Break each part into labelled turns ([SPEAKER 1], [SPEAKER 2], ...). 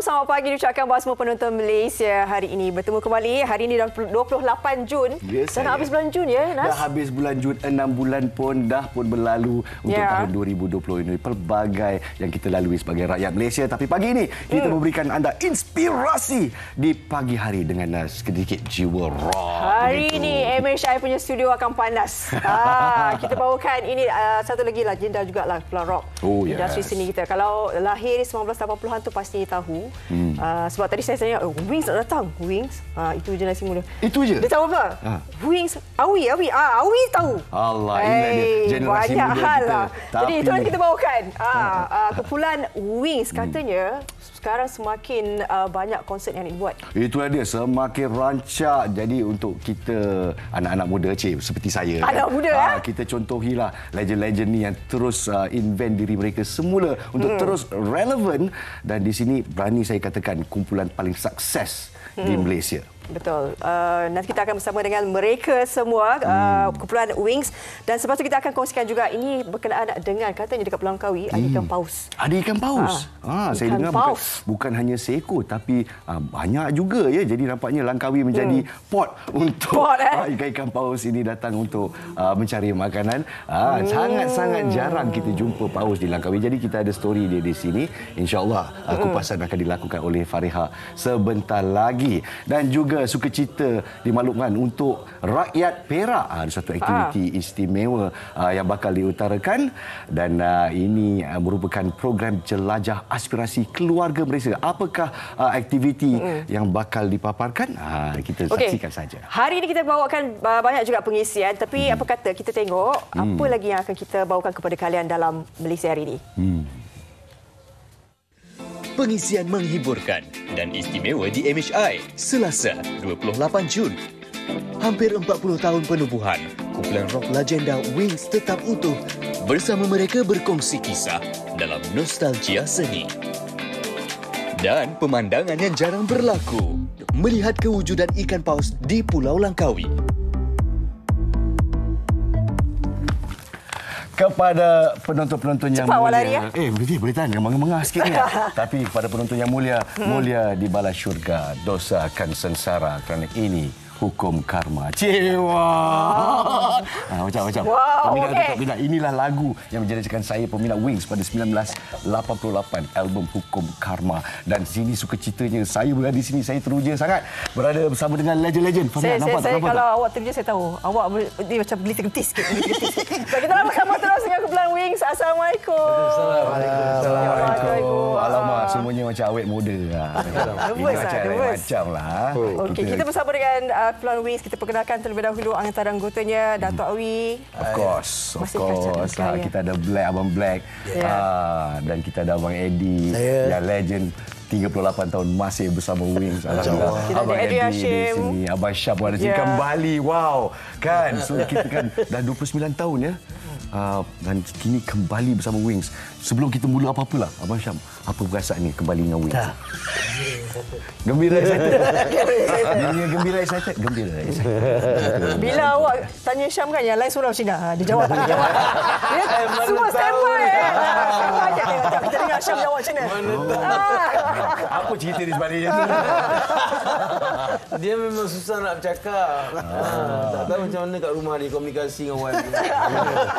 [SPEAKER 1] selamat pagi diucapkan buat semua penonton Malaysia hari ini. Bertemu kembali hari ini dah 28 Jun.
[SPEAKER 2] Yes,
[SPEAKER 1] dah habis bulan Jun ya, Nas?
[SPEAKER 2] Dah habis bulan Jun, 6 bulan pun dah pun berlalu untuk tahun 2020 ini. Pelbagai yang kita lalui sebagai rakyat Malaysia. Tapi pagi ini kita memberikan anda inspirasi di pagi hari dengan sedikit jiwa rock.
[SPEAKER 1] Hari ini MHI punya studio akan panas. Kita bawakan ini satu lagi legenda jugalah Pulau Rock.
[SPEAKER 2] Oh, yes.
[SPEAKER 1] Industri seni kita. Kalau lahir 1980-an tu pasti tahu. Sebab tadi saya tanya, Wings tak datang. Wings, itu generasi muda.
[SPEAKER 2] Itu je?
[SPEAKER 1] Dia tahu apa? Wings, Awi tahu.
[SPEAKER 2] Allah, inilah dia generasi
[SPEAKER 1] banyak
[SPEAKER 2] muda
[SPEAKER 1] hal
[SPEAKER 2] kita.
[SPEAKER 1] lah. Jadi itu yang kita bawakan. Kumpulan Wings katanya sekarang semakin banyak konsert yang dibuat.
[SPEAKER 2] Itulah dia, semakin rancak. Jadi untuk kita anak-anak muda, seperti saya.
[SPEAKER 1] Anak muda,
[SPEAKER 2] kita contohilah legend-legend ni yang terus invent diri mereka semula untuk terus relevan. Dan di sini berani saya katakan kumpulan paling sukses di Malaysia.
[SPEAKER 1] Betul. Nanti kita akan bersama dengan mereka semua, kumpulan Wings. Dan selepas itu kita akan kongsikan juga ini berkenaan dengan katanya dekat Pulau Langkawi ada ikan paus.
[SPEAKER 2] Ada ikan paus? Saya dengar bukan hanya seekor tapi banyak juga ya. Jadi nampaknya Langkawi menjadi pot untuk ikan-ikan paus ini datang untuk mencari makanan. Sangat-sangat jarang kita jumpa paus di Langkawi. Jadi kita ada story dia di sini. InsyaAllah kupasan akan dilakukan oleh Fariha sebentar lagi. Dan juga sukacita dimaklumkan untuk rakyat Perak. Ada satu aktiviti istimewa yang bakal diutarakan. Dan ini merupakan program jelajah aspirasi keluarga Malaysia. Apakah aktiviti yang bakal dipaparkan? Kita saksikan saja.
[SPEAKER 1] Hari ini kita bawakan banyak juga pengisian. Tapi apa kata kita tengok apa lagi yang akan kita bawakan kepada kalian dalam Malaysia hari ini.
[SPEAKER 3] Pengisian menghiburkan dan istimewa di MHI Selasa 28 Jun. Hampir 40 tahun penubuhan, kumpulan rock legenda Wings tetap utuh. Bersama mereka berkongsi kisah dalam nostalgia seni. Dan pemandangan yang jarang berlaku, melihat kewujudan ikan paus di Pulau Langkawi.
[SPEAKER 2] Kepada penonton-penonton yang mulia, boleh tahan, mengah sikit ni. Tapi kepada penonton yang mulia, mulia di bala syurga, dosa akan sengsara kerana ini hukum karma. Macam-macam. Peminat. Inilah lagu yang menjadikan saya peminat Wings pada 1988, album Hukum Karma. Dan sini sukacitanya saya berada di sini, saya teruja sangat berada bersama dengan legend-legend.
[SPEAKER 1] Kalau awak teruja saya tahu. Awak ni macam gelitik-gelis sikit. Kita bersama terus dengan kumpulan Wings. Assalamualaikum.
[SPEAKER 2] Assalamualaikum. Alamak, semuanya macam awet muda. Macam lah.
[SPEAKER 1] Okey, kita bersama dengan kumpulan Wings. Kita perkenalkan terlebih dahulu antara anggotanya, Dato' Awi.
[SPEAKER 2] Of course. Kita ada Black, Abang Black. Dan kita ada Abang Eddie. Yang legend 38 tahun masih bersama Wings. Alhamdulillah. Abang Eddie di sini. Abang Syah pun ada sini kembali. Wow. Kan? So kita kan dah 29 tahun ya. Dan kini kembali bersama Wings. Sebelum kita mula apa-apalah, Abang Syam, apa perasaan ni kembali dengan Wings? Gembira excited. Dia gembira excited.
[SPEAKER 1] Bila awak tanya Syam kan, yang lain surau Cina. Dia jawab. Semua standby. Kita dengar Syam jawab Cina.
[SPEAKER 2] Apa cerita di sebaliknya tu?
[SPEAKER 4] Dia memang susah nak bercakap. Tak tahu macam mana kat rumah dia komunikasi dengan wife dia.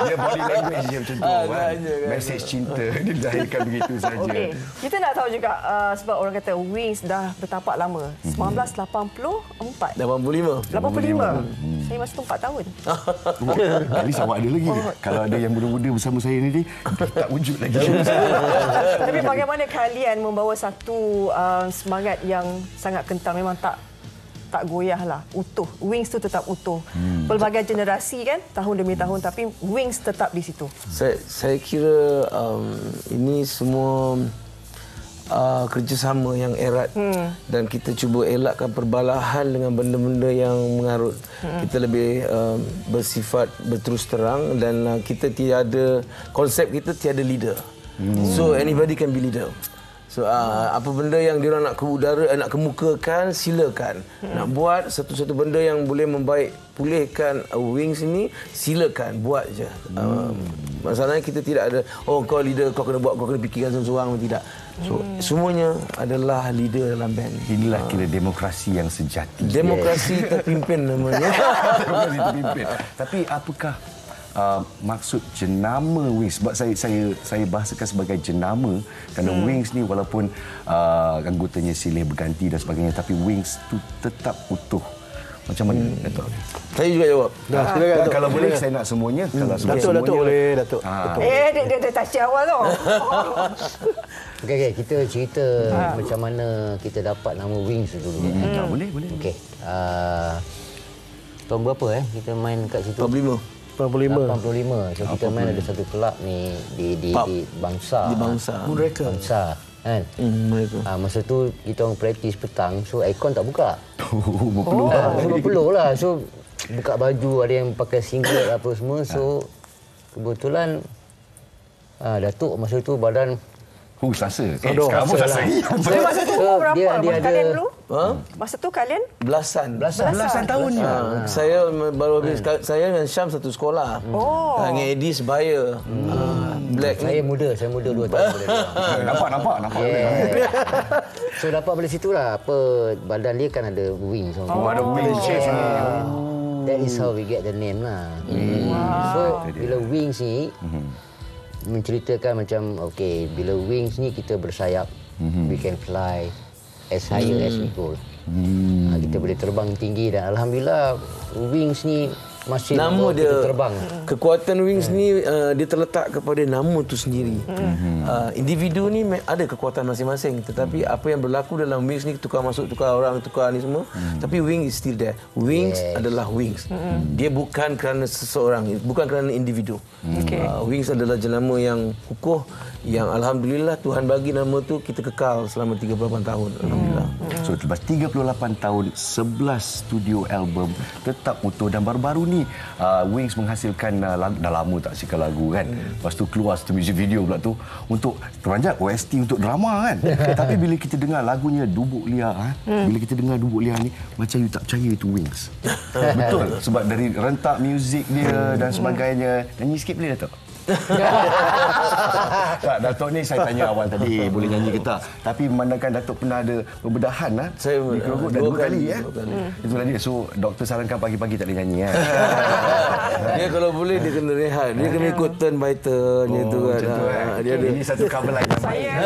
[SPEAKER 2] Dia body language dia macam tu kan. Message cinta dia dilahirkan begitu saja.
[SPEAKER 1] Okey. Kita nak tahu juga sebab orang kata Wings dah bertapak lama. 1984.
[SPEAKER 4] 85.
[SPEAKER 1] Saya masa tu 4 tahun.
[SPEAKER 2] At least awak ada lagi. Kalau ada yang muda-muda bersama saya ni, tak wujud lagi.
[SPEAKER 1] Tapi bagaimana kalian membawa satu semangat yang sangat kental, memang tak goyahlah, utuh. Wings tu tetap utuh. Pelbagai generasi kan, tahun demi tahun, tapi Wings tetap di situ.
[SPEAKER 4] Saya kira ini semua kerjasama yang erat dan kita cuba elakkan perbalahan dengan benda-benda yang mengarut. Kita lebih bersifat berterus terang dan kita tiada, konsep kita tiada leader. So anybody can be leader. So apa benda yang diorang nak ke udara, nak kemukakan, silakan. Nak buat satu-satu benda yang boleh membaik pulihkan Wings ini, silakan buat je. Masalahnya kita tidak ada, kau leader, kau kena buat, kau kena fikirkan seorang-seorang. Tidak. So, semuanya adalah leader dalam band.
[SPEAKER 2] Inilah kira demokrasi yang sejati.
[SPEAKER 4] Demokrasi terpimpin namanya.
[SPEAKER 2] Demokrasi terpimpin. Tapi apakah maksud jenama Wings? Sebab saya bahasakan sebagai jenama kerana Wings ni walaupun anggotanya silih berganti dan sebagainya, tapi Wings tu tetap utuh. Macam mana, Datuk?
[SPEAKER 4] Saya juga jawab.
[SPEAKER 2] Silakan. Kalau boleh saya nak semuanya. Kalau
[SPEAKER 5] Datuk boleh, Datuk.
[SPEAKER 1] Dia touch awal tu.
[SPEAKER 6] Okey, kita cerita macam mana kita dapat nama Wings dulu.
[SPEAKER 2] Boleh.
[SPEAKER 6] Okey. Tahun berapa kita main kat situ?
[SPEAKER 4] 85.
[SPEAKER 6] 85. So kita main ada satu kelab ni di Bangsa.
[SPEAKER 4] Di Bangsa.
[SPEAKER 6] Bangsa. Kan? Masa tu kita orang praktis petang, so aircon tak buka. Berpeluh lah. So buka baju, ada yang pakai singlet apa semua. So kebetulan Datuk masa tu badan
[SPEAKER 2] Selasa. Kamu Selasa.
[SPEAKER 1] Masa tu berapa? Masa kalian dulu? Masa tu kalian?
[SPEAKER 4] Belasan
[SPEAKER 2] tahunnya.
[SPEAKER 4] Saya baru habis, saya dengan Syam satu sekolah. Dengan Eddie sebaya. Black.
[SPEAKER 6] Saya muda 2 tahun muda.
[SPEAKER 2] Nampak.
[SPEAKER 6] Yeah. So dapat dari situ lah, badan dia kan ada wings.
[SPEAKER 2] Ada wings.
[SPEAKER 6] That is how we get the name lah. So bila wings ni menceritakan macam bila wings ni kita bersayap, we can fly as higher as we go. Kita boleh terbang tinggi dan alhamdulillah wings ni masih
[SPEAKER 4] nama dia
[SPEAKER 6] kita terbang.
[SPEAKER 4] Kekuatan wings ni dia terletak kepada nama tu sendiri. Individu ni ada kekuatan masing-masing, tetapi apa yang berlaku dalam wings ni, tukar masuk, tukar orang, tukar ni semua, tapi wing is still there. Wings adalah wings. Dia bukan kerana seseorang, bukan kerana individu. Wings adalah jenama yang kukuh, yang alhamdulillah Tuhan bagi nama tu kita kekal selama 38 tahun. Alhamdulillah.
[SPEAKER 2] So lepas 38 tahun, 11 studio album tetap utuh, dan baru-baru ni Wings menghasilkan dah lama tak sikal lagu kan. Lepas tu keluar satu music video pula tu untuk teranjat OST untuk drama kan. Tapi bila kita dengar lagunya Dubuk Liar, bila kita dengar Dubuk Liar ni macam you tak percaya itu Wings. Betul, sebab dari rentak muzik dia dan sebagainya. Nyanyi sikit boleh Datuk? Tak, Datuk ni saya tanya awal tadi boleh nyanyi ke tak. Tapi memandangkan Datuk pernah ada pembedahan
[SPEAKER 4] saya
[SPEAKER 2] dua kali ya. Itu tadi. So doktor sarankan pagi-pagi tak boleh nyanyi kan.
[SPEAKER 4] Dia kalau boleh dia kena rehat. Dia kena ikut turn by turn gitu kan.
[SPEAKER 2] Dia ada ini satu cover line
[SPEAKER 1] saya.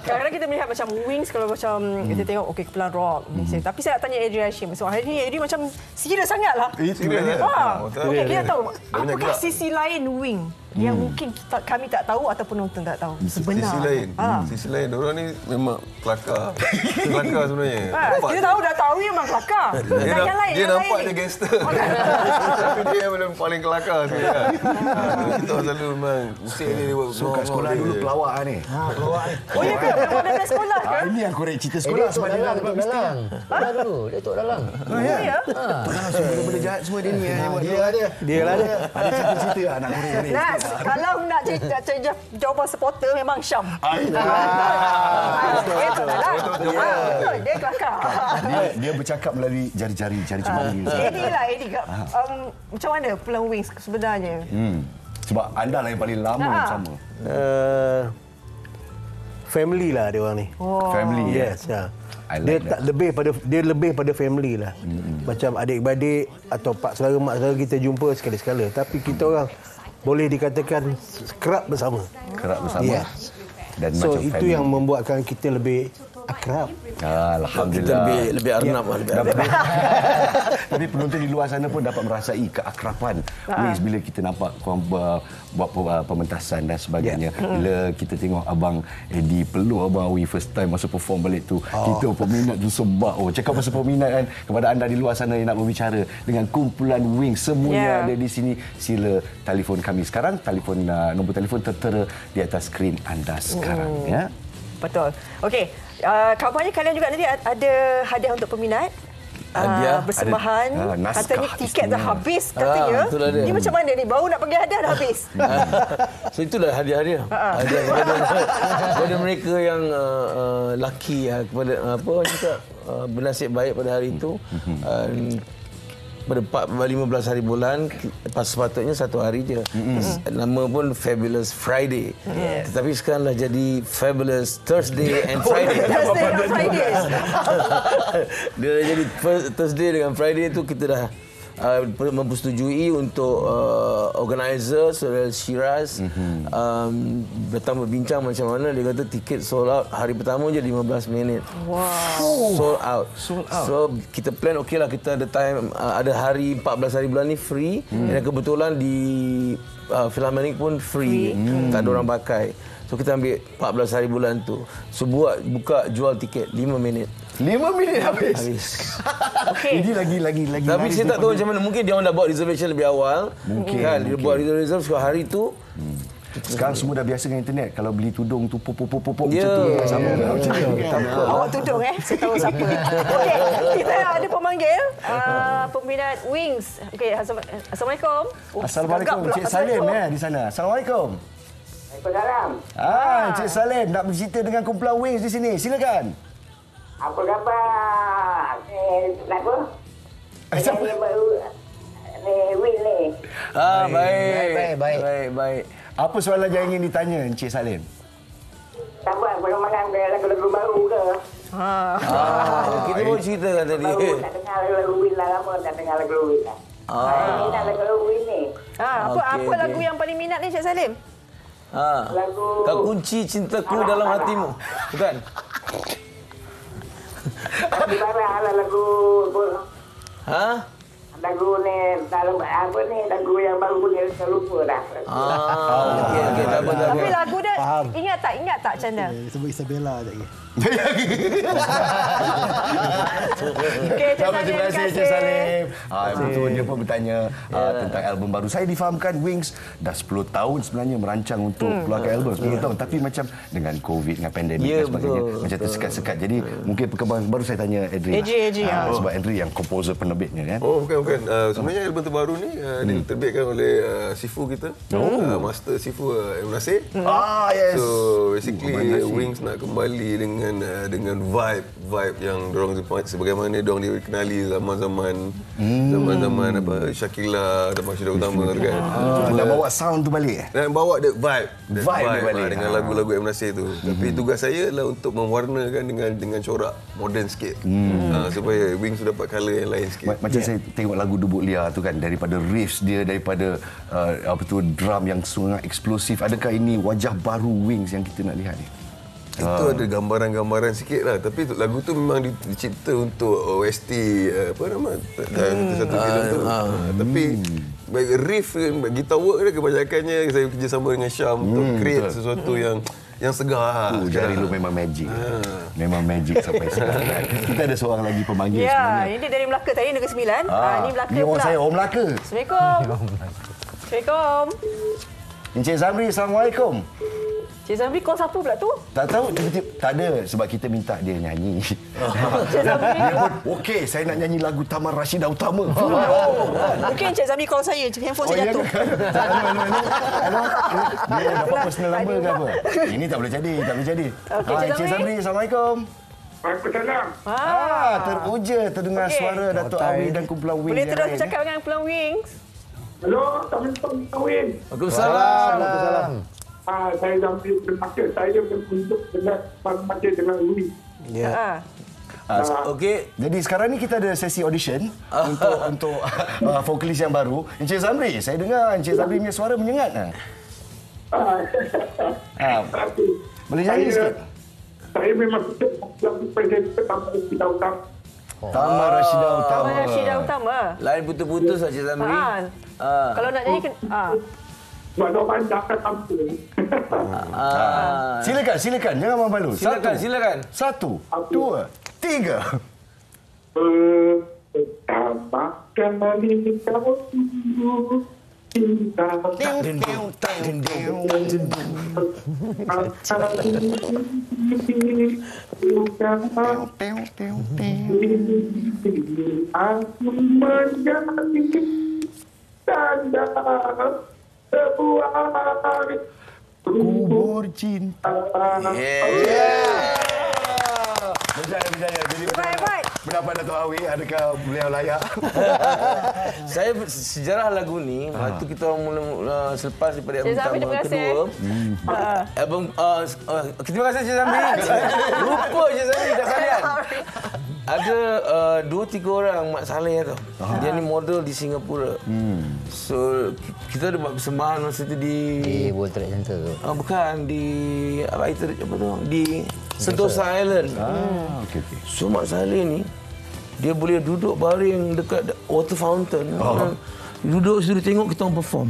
[SPEAKER 1] Kadang-kadang kita melihat macam Wings kalau macam kita tengok kepulauan rock. Tapi saya nak tanya Adrian Hashim. So hari ni Adrian macam serius sangatlah.
[SPEAKER 2] Serius.
[SPEAKER 1] Okey, kita tahu apakah sisi lain Wing yang mungkin kami tak tahu ataupun nonton tak tahu sebenarnya.
[SPEAKER 7] Sisi lain orang ni memang kelakar. Kelakar sebenarnya.
[SPEAKER 1] Kita dah tahu memang kelakar.
[SPEAKER 7] Dia nampak dia gangster. Tapi dia memang paling kelakar sebenarnya. Kita selalu memang mesti dia buat
[SPEAKER 2] sekolah dulu pelawak ni.
[SPEAKER 1] Pelawak. Oh ya ke? Memang ada sekolah ke?
[SPEAKER 2] Ini yang korek cerita sekolah sebab dia dalam mesti.
[SPEAKER 6] Dulu dia Tok Dalang.
[SPEAKER 1] Ya.
[SPEAKER 2] Tok Dalang semua benda jahat semua dia ni.
[SPEAKER 5] Dia lah dia.
[SPEAKER 2] Ada cerita anak korek ni.
[SPEAKER 1] Kalau nak cerita jawapan supporter memang Syam. Dia kelakar.
[SPEAKER 2] Dia bercakap melalui jari-jari jemari.
[SPEAKER 1] Eddie, macam mana peluang Wings sebenarnya?
[SPEAKER 2] Sebab anda lah yang paling lama bersama.
[SPEAKER 5] Family lah dia orang ni.
[SPEAKER 2] Family.
[SPEAKER 5] Yes. Dia lebih pada family lah. Macam adik-beradik atau pak saudara, mak saudara kita jumpa sekali-sekala. Tapi kita orang boleh dikatakan kerap bersama. Yes.
[SPEAKER 2] Dan
[SPEAKER 5] so
[SPEAKER 2] macam
[SPEAKER 5] itu
[SPEAKER 2] family
[SPEAKER 5] yang membuatkan kita lebih akrab.
[SPEAKER 2] Alhamdulillah.
[SPEAKER 4] Kita lebih arnab lah.
[SPEAKER 2] Tapi penonton di luar sana pun dapat merasai keakraban Wings bila kita nampak korang buat pementasan dan sebagainya. Bila kita tengok Abang Eddie peluk Abang Awi first time masa perform balik tu, kita peminat tu sebab cakap pasal peminat kan, kepada anda di luar sana yang nak berbicara dengan kumpulan Wings semuanya ada di sini, sila telefon kami sekarang. Telefon nombor telefon tertera di atas skrin anda sekarang ya.
[SPEAKER 1] Betul. Okey, kabarnya kalian juga nanti ada hadiah untuk peminat. Bersembahan. Katanya tiket dah habis katanya. Ini macam mana ni? Baru nak pergi hadiah dah habis.
[SPEAKER 4] So itulah hadiah-hadiah. Hadiah kepada mereka yang lucky, kepada apa cakap bernasib baik pada hari itu. pada 15 hari bulan, sepatutnya 1 hari je. Nama pun Fabulous Friday. Tetapi sekarang dah jadi Fabulous Thursday and Friday.
[SPEAKER 1] Thursday and Friday.
[SPEAKER 4] Dia dah jadi Thursday dengan Friday tu kita dah mempersetujui untuk organizer Saudara Shiraz datang berbincang macam mana. Dia kata tiket sold out hari pertama je 15 minit. Sold out. So kita plan okeylah, kita ada time, ada hari 14 hari bulan ni free dan kebetulan di Philharmonic pun free. Tak ada orang pakai. So kita ambil 14 hari bulan tu. So buka jual tiket 5 minit.
[SPEAKER 2] 5 minit habis.
[SPEAKER 1] Okey.
[SPEAKER 2] Ini lagi.
[SPEAKER 4] Tapi saya tak tahu macam mana. Mungkin dia orang dah buat reservation lebih awal. Mungkin. Kan? Dia buat reservation sebab hari tu.
[SPEAKER 2] Sekarang semua dah biasa dengan internet. Kalau beli tudung tu pop macam
[SPEAKER 4] Ya.
[SPEAKER 2] tu. Sama macam tu.
[SPEAKER 1] Awak tudung saya tahu siapa. Okey, kita ada pemanggil peminat Wings. Okey, Assalamualaikum.
[SPEAKER 2] Assalamualaikum, Encik Salim di sana. Assalamualaikum.
[SPEAKER 8] Waalaikumsalam.
[SPEAKER 2] Encik Salim nak bercerita dengan kumpulan Wings di sini. Silakan.
[SPEAKER 8] Apa khabar? Kenapa?
[SPEAKER 2] Siapa?
[SPEAKER 8] Ni baru Win ni.
[SPEAKER 4] Baik.
[SPEAKER 2] Apa soalan yang ingin ditanya Encik Salim?
[SPEAKER 8] Sabar, bagaimana lagu-lagu baru ke?
[SPEAKER 4] Kita baru ceritakan tadi.
[SPEAKER 8] Baru tak dengar lagu Win lah, lama tak dengar lagu Win lah. Saya minat lagu Win ni.
[SPEAKER 1] Apa lagu yang paling minat ni Cik Salim?
[SPEAKER 8] Lagu...
[SPEAKER 4] Kau kunci cintaku dalam hatimu. Bukan?
[SPEAKER 8] Di mana lah lagu... Lagu ni, apa ni, lagu yang baru ni, saya lupa dah.
[SPEAKER 4] Okey, tak apa.
[SPEAKER 1] Tapi lagu dia, ingat tak macam mana?
[SPEAKER 5] Sebut Isabella sekejap lagi.
[SPEAKER 1] Okey,
[SPEAKER 2] Terima kasih Encik Salim. Betul, dia pun bertanya tentang album baru. Saya difahamkan Wings dah 10 tahun sebenarnya merancang untuk keluarkan album. 10 tahun. Tapi macam dengan COVID, dengan pandemik dan sebagainya, macam tersekat-sekat. Jadi mungkin perkembangan baru saya tanya Adri. Sebab Adri yang komposer penerbitnya kan.
[SPEAKER 7] Bukan. Sebenarnya album terbaru ni diterbitkan oleh Sifu kita. Master Sifu M. Nasir.
[SPEAKER 2] Yes.
[SPEAKER 7] So basically Wings nak kembali dengan vibe yang dorang sebagaimana dorang dikenali zaman apa Shakila dan Masyarakat Utama tu kan.
[SPEAKER 2] Nak bawa sound tu balik.
[SPEAKER 7] Dan bawa the vibe
[SPEAKER 2] balik.
[SPEAKER 7] dengan lagu-lagu M. Nasir tu. Tapi tugas saya adalah untuk mewarnakan dengan corak moden sikit. Supaya Wings tu dapat colour yang lain sikit.
[SPEAKER 2] Macam saya tengok lagu Dubuk Liar tu kan, daripada riffs dia, daripada drum yang sangat eksplosif. Adakah ini wajah baru Wings yang kita nak lihat ni?
[SPEAKER 7] Itu ada gambaran-gambaran sikit lah. Tapi lagu tu memang dicipta untuk OST satu filem tu. Tapi riff, guitar work dia kebanyakannya saya kerjasama dengan Syam untuk create sesuatu yang segar.
[SPEAKER 2] Jari lu memang magic. Memang magic sampai sekarang. Kita ada seorang lagi pemanggil
[SPEAKER 1] sebenarnya. Ini dari Melaka tadi, Negeri Sembilan. Ini Melaka
[SPEAKER 2] pula.
[SPEAKER 1] Ini
[SPEAKER 2] saya, orang Melaka.
[SPEAKER 1] Assalamualaikum.
[SPEAKER 2] Encik Zamri, Assalamualaikum.
[SPEAKER 1] Cik Zamri, call siapa pula tu?
[SPEAKER 2] Tak tahu, tiba-tiba. Tak ada, sebab kita minta dia nyanyi.
[SPEAKER 1] Cik Zamri.
[SPEAKER 2] Dia pun, okey, saya nak nyanyi lagu Taman Rashidah Utama.
[SPEAKER 1] Mungkin Cik Zamri call saya, handphone saya jatuh.
[SPEAKER 2] Dia dapat personal number ke apa? Ini tak boleh jadi.
[SPEAKER 1] Okey,
[SPEAKER 2] Cik Zamri, Assalamualaikum.
[SPEAKER 8] Waalaikumsalam.
[SPEAKER 2] Teruja terdengar suara Datuk Awi dan kumpulan Wings.
[SPEAKER 1] Boleh terus bercakap dengan kumpulan Wings?
[SPEAKER 8] Hello, Assalamualaikum Win.
[SPEAKER 4] Waalaikumsalam.
[SPEAKER 8] Saya Zamri bermakna saya berkunjung dengan macam dengan Win.
[SPEAKER 5] Ya.
[SPEAKER 4] Okey.
[SPEAKER 2] Jadi sekarang ni kita ada sesi audition untuk vokalis yang baru. Encik Zamri, saya dengar Encik Zamri punya suara menyengat. Boleh nyanyi sikit?
[SPEAKER 8] Saya memang lagu presenter Taman Rashidah Utama.
[SPEAKER 2] Taman Rashidah Utama.
[SPEAKER 1] Taman Rashidah Utama.
[SPEAKER 4] Lain putus-putus saja Zamri.
[SPEAKER 1] Kalau nak nyanyi
[SPEAKER 8] Walau panjang ke tampil.
[SPEAKER 2] Silakan. Jangan malu.
[SPEAKER 4] Silakan.
[SPEAKER 2] 1, 2, 3.
[SPEAKER 8] Pertama kali kau cinta. Aku menjadi tanda sebuah
[SPEAKER 2] kubur cinta. Berjaya. Jadi pendapat Dato' Awi, adakah beliau layak?
[SPEAKER 4] Saya sejarah lagu ni, waktu kita mula selepas daripada album pertama kedua. Album terima kasih Cik Zambi. Lupa Cik Zambi dah kalian. Ada 2-3 orang Mak Saleh tu. Dia ni model di Singapura. So kita ada buat persembahan masa tu di
[SPEAKER 6] World Trade Center tu.
[SPEAKER 4] Bukan di apa tu? Di Sentosa Island.
[SPEAKER 2] Okey.
[SPEAKER 4] So Mak Saleh ni dia boleh duduk baring dekat water fountain. Duduk suruh tengok kita orang perform.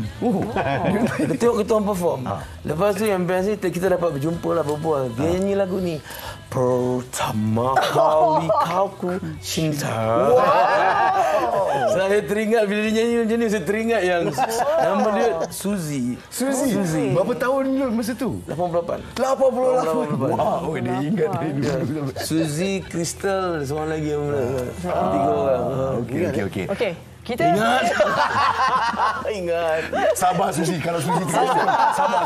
[SPEAKER 4] Dia tengok kita orang perform. Lepas tu yang best ni kita dapat berjumpa lah, berbual. Dia nyanyi lagu ni. Pertama kali kau ku cinta. Saya teringat bila dia nyanyi macam ni, saya teringat yang nama dia Suzy.
[SPEAKER 2] Berapa tahun dulu masa tu?
[SPEAKER 4] 88.
[SPEAKER 2] Wow, dia ingat dari dulu.
[SPEAKER 4] Suzy, Crystal, seorang lagi yang mula. 3 orang.
[SPEAKER 1] Okey. Kita
[SPEAKER 4] ingat.
[SPEAKER 2] Sabar Suzy, kalau Suzy sabar.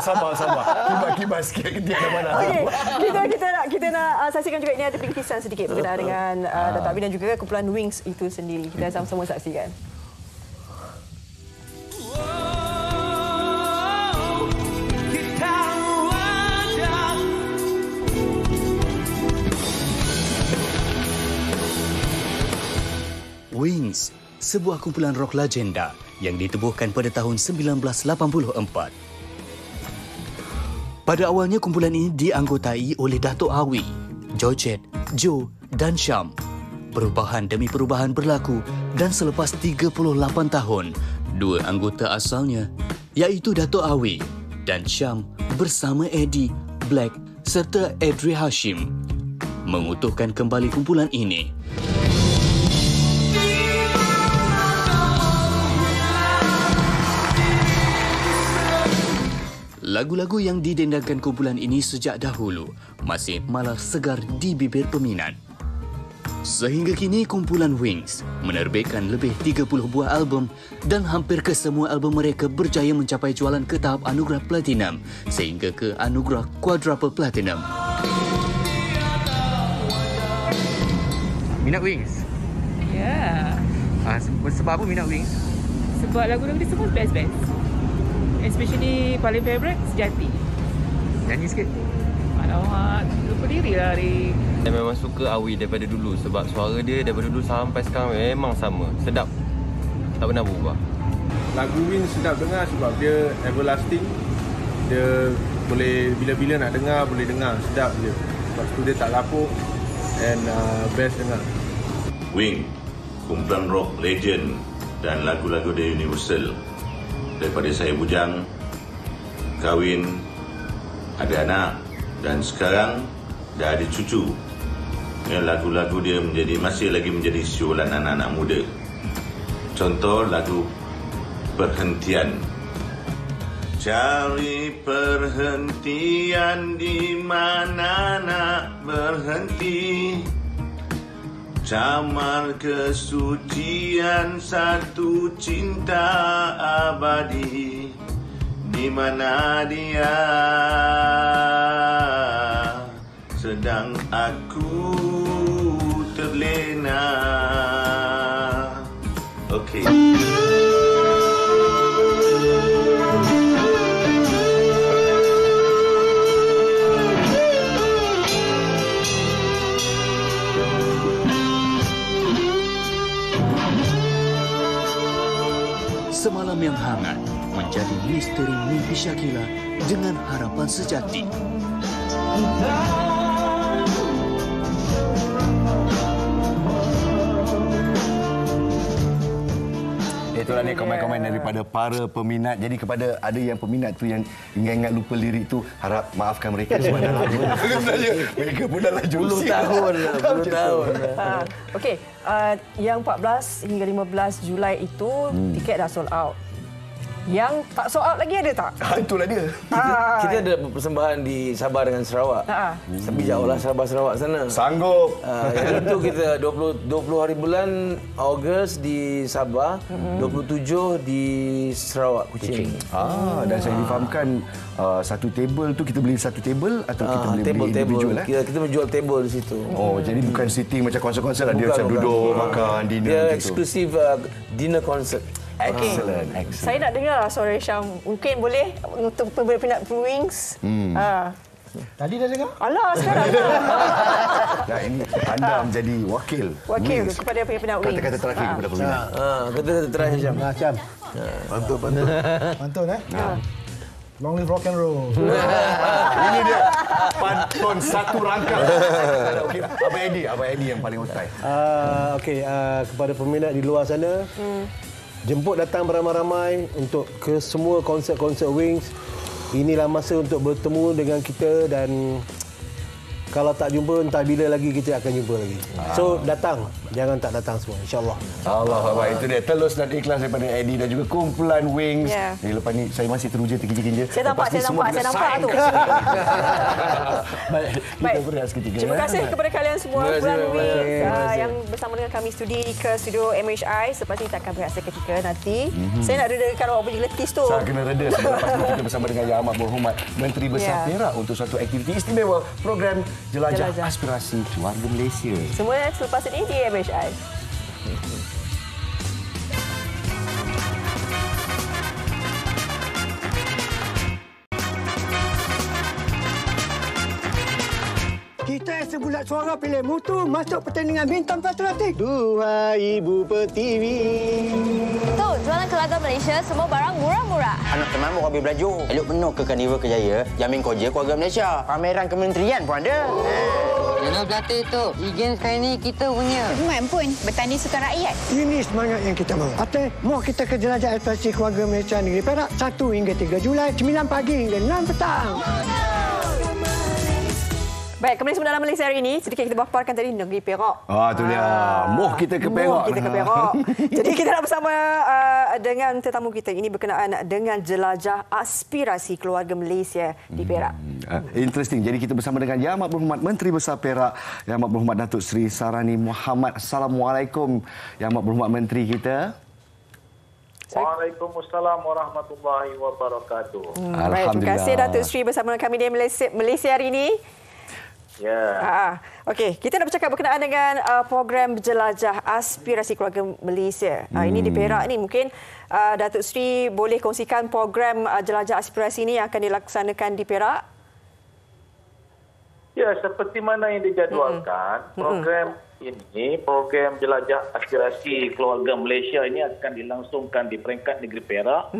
[SPEAKER 2] Kibar sikit dia ke mana.
[SPEAKER 1] Okey, kita nak saksikan juga ini ada pingkisan sedikit berkenaan dengan Dato' Abi dan juga kumpulan Wings itu sendiri. Kita sama-sama saksikan.
[SPEAKER 3] Wings, sebuah kumpulan rock legenda yang ditubuhkan pada tahun 1984. Pada awalnya kumpulan ini dianggotai oleh Dato' Awi, Georgette, Joe dan Syam. Perubahan demi perubahan berlaku dan selepas 38 tahun, 2 anggota asalnya iaitu Dato' Awi dan Syam bersama Eddie, Black serta Edri Hashim mengutuhkan kembali kumpulan ini. Lagu-lagu yang didendangkan kumpulan ini sejak dahulu masih malah segar di bibir peminat. Sehingga kini kumpulan Wings menerbitkan lebih 30 buah album dan hampir kesemua album mereka berjaya mencapai jualan ke tahap anugerah platinum sehingga ke anugerah quadruple platinum.
[SPEAKER 9] Minat Wings?
[SPEAKER 10] Ya.
[SPEAKER 9] Sebab apa minat Wings?
[SPEAKER 10] Sebab lagu-lagu dia semua best-best. Especially paling favourite Sejati.
[SPEAKER 9] Nyanyi sikit.
[SPEAKER 10] Alamak, lupa diri lah hari.
[SPEAKER 11] Saya memang suka Awi daripada dulu sebab suara dia daripada dulu sampai sekarang memang sama. Sedap. Tak pernah berubah.
[SPEAKER 12] Lagu Wings sedap dengar sebab dia everlasting. Dia boleh bila-bila nak dengar, boleh dengar. Sedap je. Lepas tu dia tak lapuk and best dengar.
[SPEAKER 13] Wing, kumpulan rock legend dan lagu-lagu dia universal. Daripada saya bujang, kahwin, ada anak dan sekarang dah ada cucu. Lagu-lagu dia masih lagi menjadi siulan anak-anak muda. Contoh lagu Perhentian. Cari perhentian di mana nak berhenti. Camar kesucian satu cinta abadi. Di mana dia sedang aku terlena. Okey.
[SPEAKER 3] Semalam yang hangat menjadi misteri mimpi Shakila dengan harapan sejati.
[SPEAKER 2] Itulah ni komen-komen daripada para peminat. Jadi kepada ada yang peminat tu yang ingat-ingat lupa lirik tu, harap maafkan mereka sebab mereka pun dah laju
[SPEAKER 4] 10 tahun.
[SPEAKER 1] Okey, yang 14 hingga 15 Julai itu tiket dah sold out. Yang tak sold out lagi ada tak?
[SPEAKER 2] Itulah dia.
[SPEAKER 4] Kita ada persembahan di Sabah dengan Sarawak. Tapi jauh lah Sabah Sarawak sana.
[SPEAKER 2] Sanggup.
[SPEAKER 4] Yang itu kita 20 hari bulan Ogos di Sabah, 27 di Sarawak Kuching.
[SPEAKER 2] Dan saya difahamkan satu table tu kita beli satu table atau kita beli individual
[SPEAKER 4] Kita menjual table di situ.
[SPEAKER 2] Oh, jadi bukan sitting macam konser-konser lah. Dia macam duduk, makan, dinner
[SPEAKER 4] dia
[SPEAKER 2] macam tu.
[SPEAKER 4] eksklusif dinner concert.
[SPEAKER 2] Excellent.
[SPEAKER 1] Saya nak dengar suara Syam. Mungkin boleh untuk peminat Wings.
[SPEAKER 5] Tadi dah dengar?
[SPEAKER 1] Alah, sekarang
[SPEAKER 2] Nah, ini anda menjadi wakil Wings.
[SPEAKER 1] kepada peminat Wings.
[SPEAKER 2] Kata-kata terakhir kepada peminat.
[SPEAKER 4] Kata-kata terakhir Syam.
[SPEAKER 5] Syam.
[SPEAKER 7] Pantun.
[SPEAKER 5] Pantun Long live rock and roll.
[SPEAKER 2] Ini dia pantun satu rangka. Okey, Abang Eddie yang paling otai.
[SPEAKER 5] Kepada peminat di luar sana, jemput datang beramai-ramai untuk ke semua konsert-konsert Wings. Inilah masa untuk bertemu dengan kita dan kalau tak jumpa, entah bila lagi kita akan jumpa lagi. So, datang. Jangan tak datang semua, insya-Allah.
[SPEAKER 2] Allah, itu dia. Telus dan ikhlas daripada Eddie dan juga kumpulan Wings. Lepas ni saya masih teruja terkijing-kijing.
[SPEAKER 1] Saya nampak tu.
[SPEAKER 2] Baik, kita berehat seketika.
[SPEAKER 1] Terima kasih kepada kalian semua kumpulan Wings yang bersama dengan kami ke studio MHI. Selepas ini kita akan berehat seketika nanti. Saya nak redakan awak punya letis tu.
[SPEAKER 2] Saya kena reda sebab lepas ni kita bersama dengan Yang Amat Berhormat Menteri Besar Perak untuk satu aktiviti istimewa program Jelajah Aspirasi Keluarga Malaysia.
[SPEAKER 1] Semua selepas ini di MHI.
[SPEAKER 14] Kita sebulat suara pilih mutu masuk pertandingan bintang patriotik. Duhai Ibu Pertiwi.
[SPEAKER 15] Tu, jualan keluarga Malaysia semua barang murah-murah.
[SPEAKER 16] Anak teman mau habis belajar. Elok penuh ke Carnival Kejaya, jamin koja keluarga Malaysia. Pameran kementerian pun ada.
[SPEAKER 17] Jangan berkata itu. E-Games kali ini kita punya.
[SPEAKER 15] Semangat pun bertanding sukan rakyat.
[SPEAKER 14] Ini semangat yang kita mahu. Atas, mau kita ke jelajah aspirasi keluarga Malaysia Negeri Perak 1 hingga 3 Julai, 9 pagi hingga 6 petang.
[SPEAKER 1] Baik, kembali semula dalam Malaysia hari ini. Sedikit kita paparkan tadi Negeri Perak.
[SPEAKER 2] Itu dia. Moh kita ke Perak.
[SPEAKER 1] Jadi kita nak bersama dengan tetamu kita. Ini berkenaan dengan jelajah aspirasi keluarga Malaysia di Perak.
[SPEAKER 2] Interesting. Jadi kita bersama dengan Yang Amat Berhormat Menteri Besar Perak, Yang Amat Berhormat Datuk Seri Sarani Muhammad. Assalamualaikum, Yang Amat Berhormat Menteri kita.
[SPEAKER 18] Waalaikumsalam warahmatullahi wabarakatuh.
[SPEAKER 1] Baik, terima kasih Datuk Seri bersama kami di Malaysia hari ini.
[SPEAKER 18] Ya.
[SPEAKER 1] Okey, kita nak bercakap berkenaan dengan program Jelajah Aspirasi Keluarga Malaysia. Ini di Perak ni mungkin Datuk Seri boleh kongsikan program Jelajah Aspirasi ini yang akan dilaksanakan di Perak?
[SPEAKER 18] Ya, seperti mana yang dijadualkan, program Jelajah Aspirasi Keluarga Malaysia ini akan dilangsungkan di peringkat negeri Perak.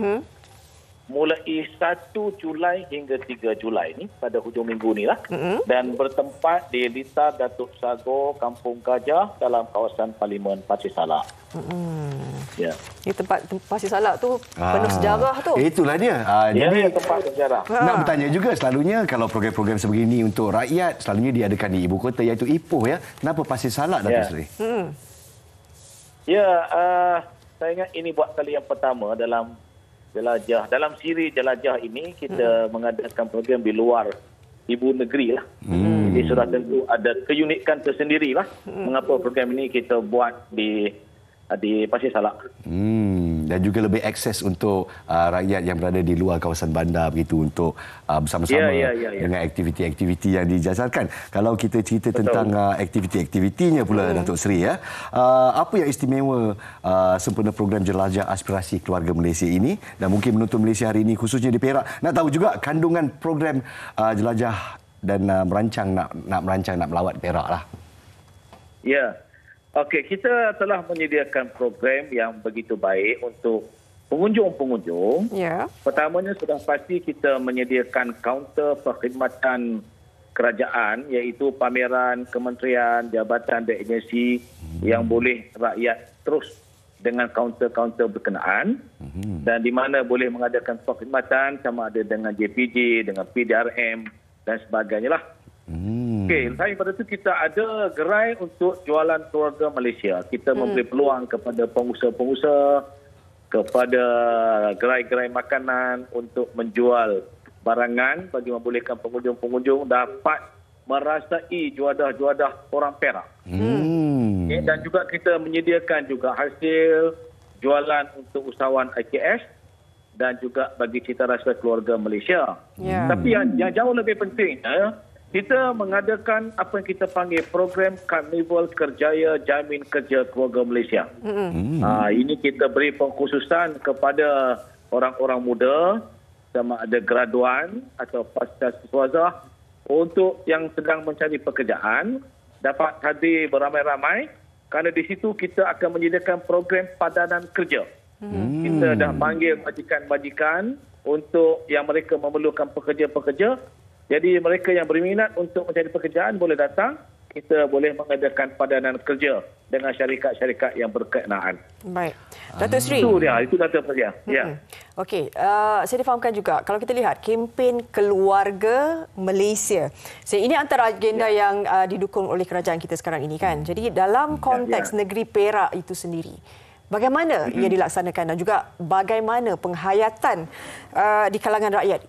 [SPEAKER 18] Mulai 1 Julai hingga 3 Julai ni pada hujung minggu ni lah. Dan bertempat di Litar Datuk Sagor Kampung Gajah dalam kawasan Parlimen Pasir Salak. Ya.
[SPEAKER 1] Di tempat Pasir Salak tu penuh sejarah tu.
[SPEAKER 2] Itulah dia.
[SPEAKER 18] Jadi tempat sejarah.
[SPEAKER 2] Nak bertanya juga selalunya kalau program-program sebegini untuk rakyat selalunya diadakan di ibu kota iaitu Ipoh ya. Kenapa Pasir Salak Datuk Seri?
[SPEAKER 18] Ya, saya ingat ini buat kali yang pertama dalam siri jelajah ini kita mengadakan program di luar ibu negeri lah. Jadi sudah tentu ada keunikan tersendiri lah. Mengapa program ini kita buat di Pasir Salak.
[SPEAKER 2] Dan juga lebih akses untuk rakyat yang berada di luar kawasan bandar begitu untuk bersama-sama dengan aktiviti-aktiviti yang dijasarkan. Kalau kita cerita tentang aktiviti-aktivitinya pula Datuk Seri ya. Apa yang istimewa sempena program Jelajah Aspirasi Keluarga Malaysia ini dan mungkin menonton Malaysia hari ini khususnya di Perak. Nak tahu juga kandungan program Jelajah dan nak merancang nak melawat Perak lah.
[SPEAKER 18] Ya. Okey, kita telah menyediakan program yang begitu baik untuk pengunjung-pengunjung.
[SPEAKER 1] Ya.
[SPEAKER 18] Pertamanya sudah pasti kita menyediakan kaunter perkhidmatan kerajaan iaitu pameran kementerian, jabatan dan agensi yang boleh rakyat terus dengan kaunter-kaunter berkenaan dan di mana boleh mengadakan perkhidmatan sama ada dengan JPJ, dengan PDRM dan sebagainya lah. Okey, selain pada itu kita ada gerai untuk jualan keluarga Malaysia. Kita memberi peluang kepada pengusaha-pengusaha kepada gerai-gerai makanan untuk menjual barangan bagi membolehkan pengunjung-pengunjung dapat merasai juadah-juadah orang Perak. Okay, dan juga kita menyediakan juga hasil jualan untuk usahawan IKS dan juga bagi cita rasa keluarga Malaysia. Tapi yang jauh lebih pentingnya, kita mengadakan apa yang kita panggil program Karnival Kerjaya Jamin Kerja Keluarga Malaysia. Ini kita beri pengkhususan kepada orang-orang muda, sama ada graduan atau pasca siswaza untuk yang sedang mencari pekerjaan dapat hadir beramai-ramai kerana di situ kita akan menyediakan program padanan kerja. Kita dah panggil majikan-majikan untuk yang mereka memerlukan pekerja-pekerja. Jadi mereka yang berminat untuk mencari pekerjaan boleh datang. Kita boleh mengadakan padanan kerja dengan syarikat-syarikat yang berkenaan.
[SPEAKER 1] Baik. Datuk Seri.
[SPEAKER 18] Itu data kerja. Ya.
[SPEAKER 1] Okey, saya difahamkan juga kalau kita lihat kempen Keluarga Malaysia. Ini antara agenda yang didukung oleh kerajaan kita sekarang ini kan. Jadi dalam konteks negeri Perak itu sendiri, bagaimana ia dilaksanakan dan juga bagaimana penghayatan di kalangan rakyat?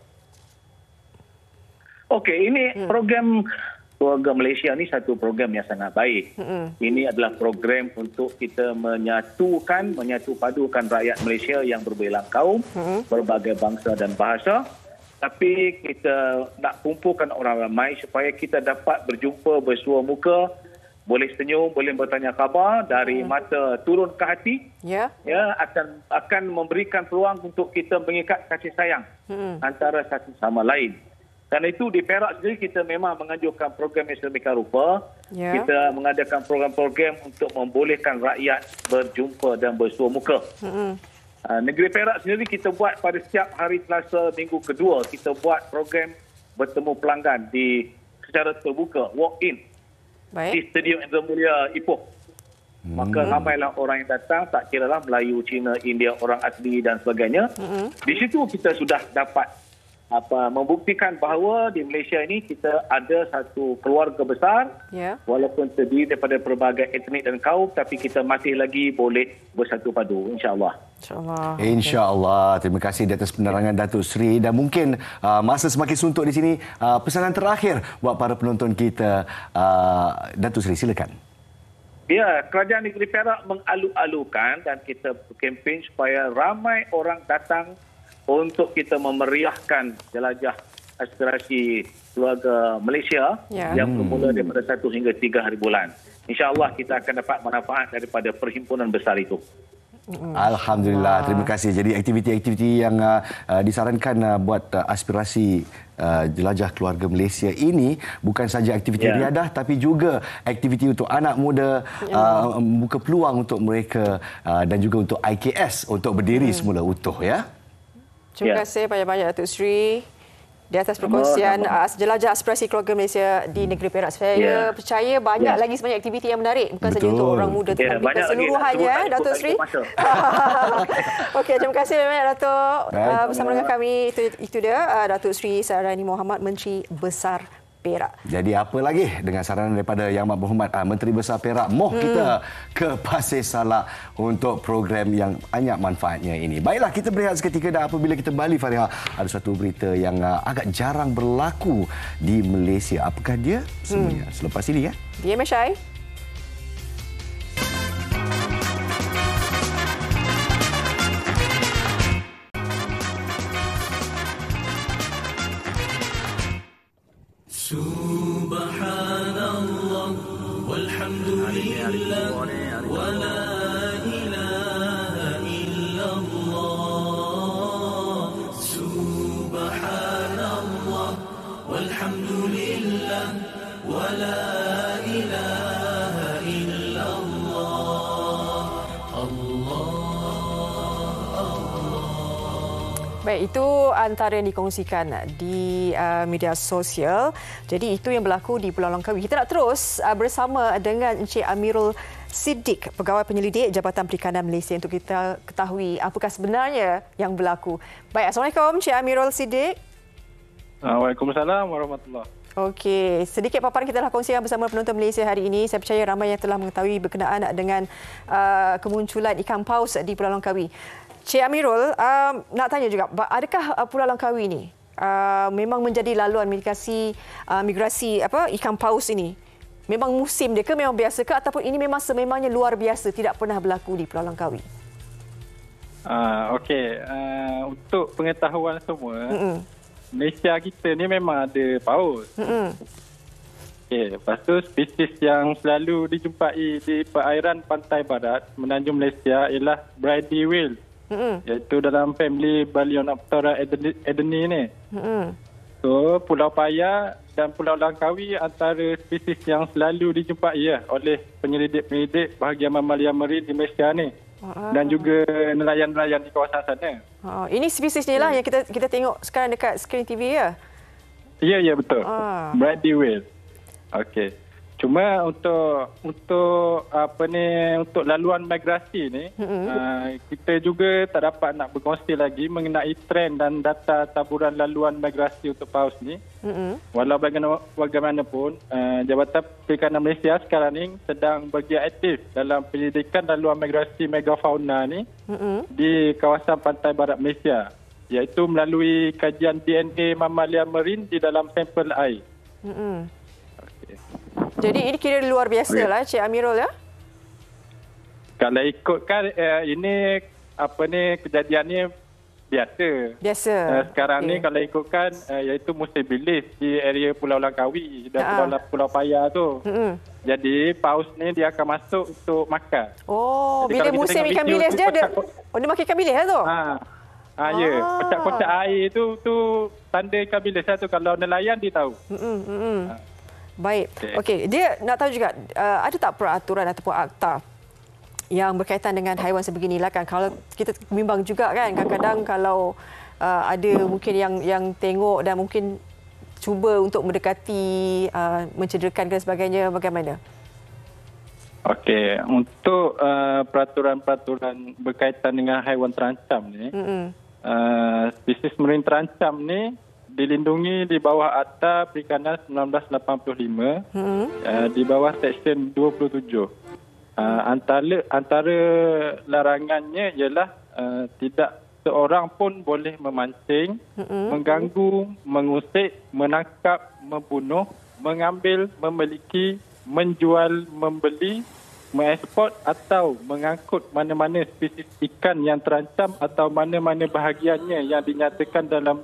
[SPEAKER 1] Okey, ini program Keluarga Malaysia ni satu program yang sangat baik. Ini adalah program untuk kita menyatu padukan rakyat Malaysia yang berbelang kaum, berbagai bangsa dan bahasa. Tapi kita nak kumpulkan orang ramai supaya kita dapat berjumpa bersua muka, boleh senyum, boleh bertanya khabar, dari mata turun ke hati. Akan memberikan peluang untuk kita mengikat kasih sayang antara satu sama lain. Kerana itu di Perak sendiri kita memang menganjurkan program yang sedemikian rupa. Kita mengadakan program-program untuk membolehkan rakyat berjumpa dan bersua muka. Negeri Perak sendiri kita buat pada setiap hari Selasa minggu kedua, kita buat program bertemu pelanggan secara terbuka, walk-in di Stadium Indra Mulia Ipoh. Maka ramailah orang yang datang, tak kiralah Melayu, Cina, India, orang asli dan sebagainya. Di situ kita sudah dapat membuktikan bahawa di Malaysia ini kita ada satu keluarga besar, walaupun terdiri daripada pelbagai etnik dan kaum, tapi kita masih lagi boleh bersatu padu, insya-Allah.
[SPEAKER 2] InsyaAllah. Terima kasih di atas penerangan Datuk Seri. Dan mungkin masa semakin suntuk di sini, pesanan terakhir buat para penonton kita, Datuk Seri, silakan.
[SPEAKER 18] Ya, Kerajaan Negeri Perak mengalu-alukan dan kita kempen supaya ramai orang datang untuk kita memeriahkan jelajah aspirasi keluarga Malaysia yang bermula daripada 1 hingga 3 hari bulan. InsyaAllah kita akan dapat manfaat daripada perhimpunan besar itu.
[SPEAKER 2] Alhamdulillah, terima kasih. Jadi aktiviti-aktiviti yang disarankan buat aspirasi jelajah keluarga Malaysia ini bukan saja aktiviti riadah tapi juga aktiviti untuk anak muda, membuka peluang untuk mereka dan juga untuk IKS untuk berdiri semula utuh, ya.
[SPEAKER 1] Terima kasih banyak-banyak Datuk Seri di atas perkongsian jelajah aspirasi keluarga Malaysia di negeri Perak. Saya percaya banyak lagi sebanyak aktiviti yang menarik, bukan saja untuk orang muda tetapi keseluruhannya, Datuk Seri. Okey, terima kasih banyak Datuk bersama dengan kami. Itu dia Datuk Seri Saharani Mohamad, Menteri Besar Perak.
[SPEAKER 2] Jadi apa lagi dengan saranan daripada Yang Amat Berhormat Menteri Besar Perak, moh kita ke Pasir Salak untuk program yang banyak manfaatnya ini. Baiklah, kita berehat seketika dan apabila kita balik, Fariha, ada satu berita yang agak jarang berlaku di Malaysia. Apakah dia? Semuanya selepas ini, ya.
[SPEAKER 1] Di MSI.
[SPEAKER 19] Subhanallah walhamdulillah wa la ilaha illallah. Subhanallah walhamdulillah wa la ilaha illallah.
[SPEAKER 1] Baik, itu antara yang dikongsikan di media sosial. Jadi itu yang berlaku di Pulau Langkawi. Kita nak terus bersama dengan Encik Amirul Siddiq, Pegawai Penyelidik Jabatan Perikanan Malaysia, untuk kita ketahui apakah sebenarnya yang berlaku. Baik, Assalamualaikum Encik Amirul Siddiq.
[SPEAKER 20] Waalaikumsalam warahmatullahi.
[SPEAKER 1] Okey, sedikit paparan kita telah kongsikan bersama penonton Malaysia hari ini. Saya percaya ramai yang telah mengetahui berkenaan dengan kemunculan ikan paus di Pulau Langkawi. Cik Amirul, nak tanya juga, adakah Pulau Langkawi ni memang menjadi laluan migrasi ikan paus ini? Memang musim dia ke, memang biasa ke, ataupun ini memang sememangnya luar biasa, tidak pernah berlaku di Pulau Langkawi?
[SPEAKER 20] Okey, untuk pengetahuan semua, Malaysia kita ni memang ada paus. Okey, lepas tu spesies yang selalu dijumpai di perairan pantai barat Menanjung Malaysia ialah Brady whale. Iaitu dalam family Balionoptera edeni ni. So, Pulau Paya dan Pulau Langkawi antara spesies yang selalu dijumpai oleh penyelidik-penyelidik bahagian mamalia marin di Malaysia ni. Dan juga nelayan-nelayan di kawasan sana.
[SPEAKER 1] Ini spesies ni lah yang kita tengok sekarang dekat skrin TV ya?
[SPEAKER 20] Ya, betul. Brady whale. Okey. Cuma untuk laluan migrasi ni, kita juga tak dapat nak berkongsi lagi mengenai trend dan data taburan laluan migrasi untuk paus ni. Walau bagaimanapun, Jabatan Perikanan Malaysia sekarang ni sedang bergiat aktif dalam penyelidikan laluan migrasi megafauna ni di kawasan pantai barat Malaysia, iaitu melalui kajian DNA mamalia marin di dalam sampel air.
[SPEAKER 1] Jadi ini kira luar biasa lah, Cik Amirul ya?
[SPEAKER 20] Kalau ikutkan ini kejadian ni biasa. Sekarang ni kalau ikutkan iaitu musim bilis di area Pulau Langkawi dan Pulau Paya tu. Jadi paus ni dia akan masuk untuk makan.
[SPEAKER 1] Jadi bila musim ikan bilis dia ada dia makan ikan bilis lah tu.
[SPEAKER 20] Ya, kocak-kocak air tu tanda ikan bilis lah tu, kalau nelayan dia tahu.
[SPEAKER 1] Baik. Okey, dia nak tahu juga ada tak peraturan ataupun akta yang berkaitan dengan haiwan sebeginilah kan? Kalau kita bimbang juga kan, kadang-kadang kalau ada mungkin yang tengok dan mungkin cuba untuk mendekati, mencederakan dan sebagainya, bagaimana?
[SPEAKER 20] Okey, untuk peraturan-peraturan berkaitan dengan haiwan terancam ni, spesies marin terancam ni dilindungi di bawah Akta Perikanan 1985 di bawah Seksyen 27. Antara larangannya ialah tidak seorang pun boleh memancing, mengganggu, mengusik, menangkap, membunuh, mengambil, memiliki, menjual, membeli, mengeksport atau mengangkut mana-mana spesies ikan yang terancam atau mana-mana bahagiannya yang dinyatakan dalam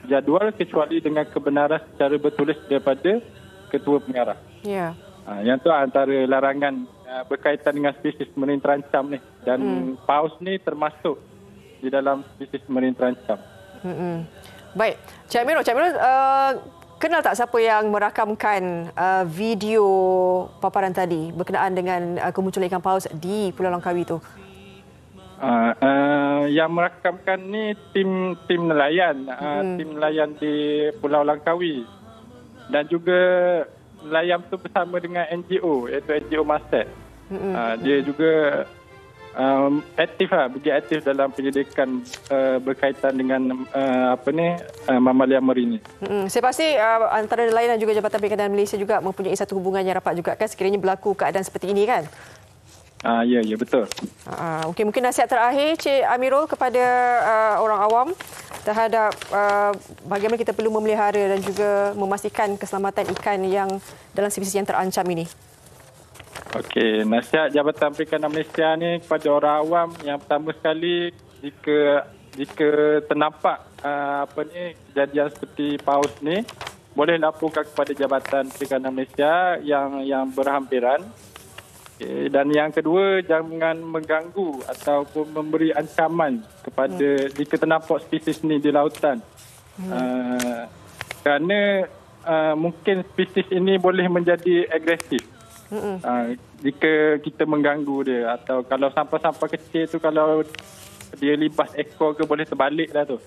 [SPEAKER 20] jadual kecuali dengan kebenaran secara bertulis daripada Ketua Pengarah.
[SPEAKER 1] Ya.
[SPEAKER 20] Yang tu antara larangan berkaitan dengan spesies marin terancam ni, dan paus ni termasuk di dalam spesies marin terancam.
[SPEAKER 1] Baik. Cik Amirul, kenal tak siapa yang merakamkan video paparan tadi berkenaan dengan kemunculan ikan paus di Pulau Langkawi tu?
[SPEAKER 20] Yang merakamkan ni tim nelayan, tim nelayan di Pulau Langkawi, dan juga nelayan tu bersama dengan NGO, iaitu NGO Masset. Dia juga aktif dalam penyelidikan berkaitan dengan mamalia marin ni.
[SPEAKER 1] Saya pasti antara nelayan dan juga Jabatan Perikanan Malaysia juga mempunyai satu hubungan yang rapat juga kan sekiranya berlaku keadaan seperti ini kan?
[SPEAKER 20] Ya, betul.
[SPEAKER 1] Okey, mungkin nasihat terakhir Cik Amirul kepada orang awam terhadap bagaimana kita perlu memelihara dan juga memastikan keselamatan ikan yang dalam spesies yang terancam ini.
[SPEAKER 20] Okey, nasihat Jabatan Perikanan Malaysia ni kepada orang awam, yang pertama sekali, jika ternampak kejadian seperti paus ni, boleh laporkan kepada Jabatan Perikanan Malaysia yang berhampiran. Dan yang kedua, jangan mengganggu ataupun memberi ancaman kepada jika ternampak spesies ni di lautan. Kerana mungkin spesies ini boleh menjadi agresif. Jika kita mengganggu dia, atau kalau sampah-sampah kecil tu, kalau dia libas ekor ke, boleh terbalik dah tu.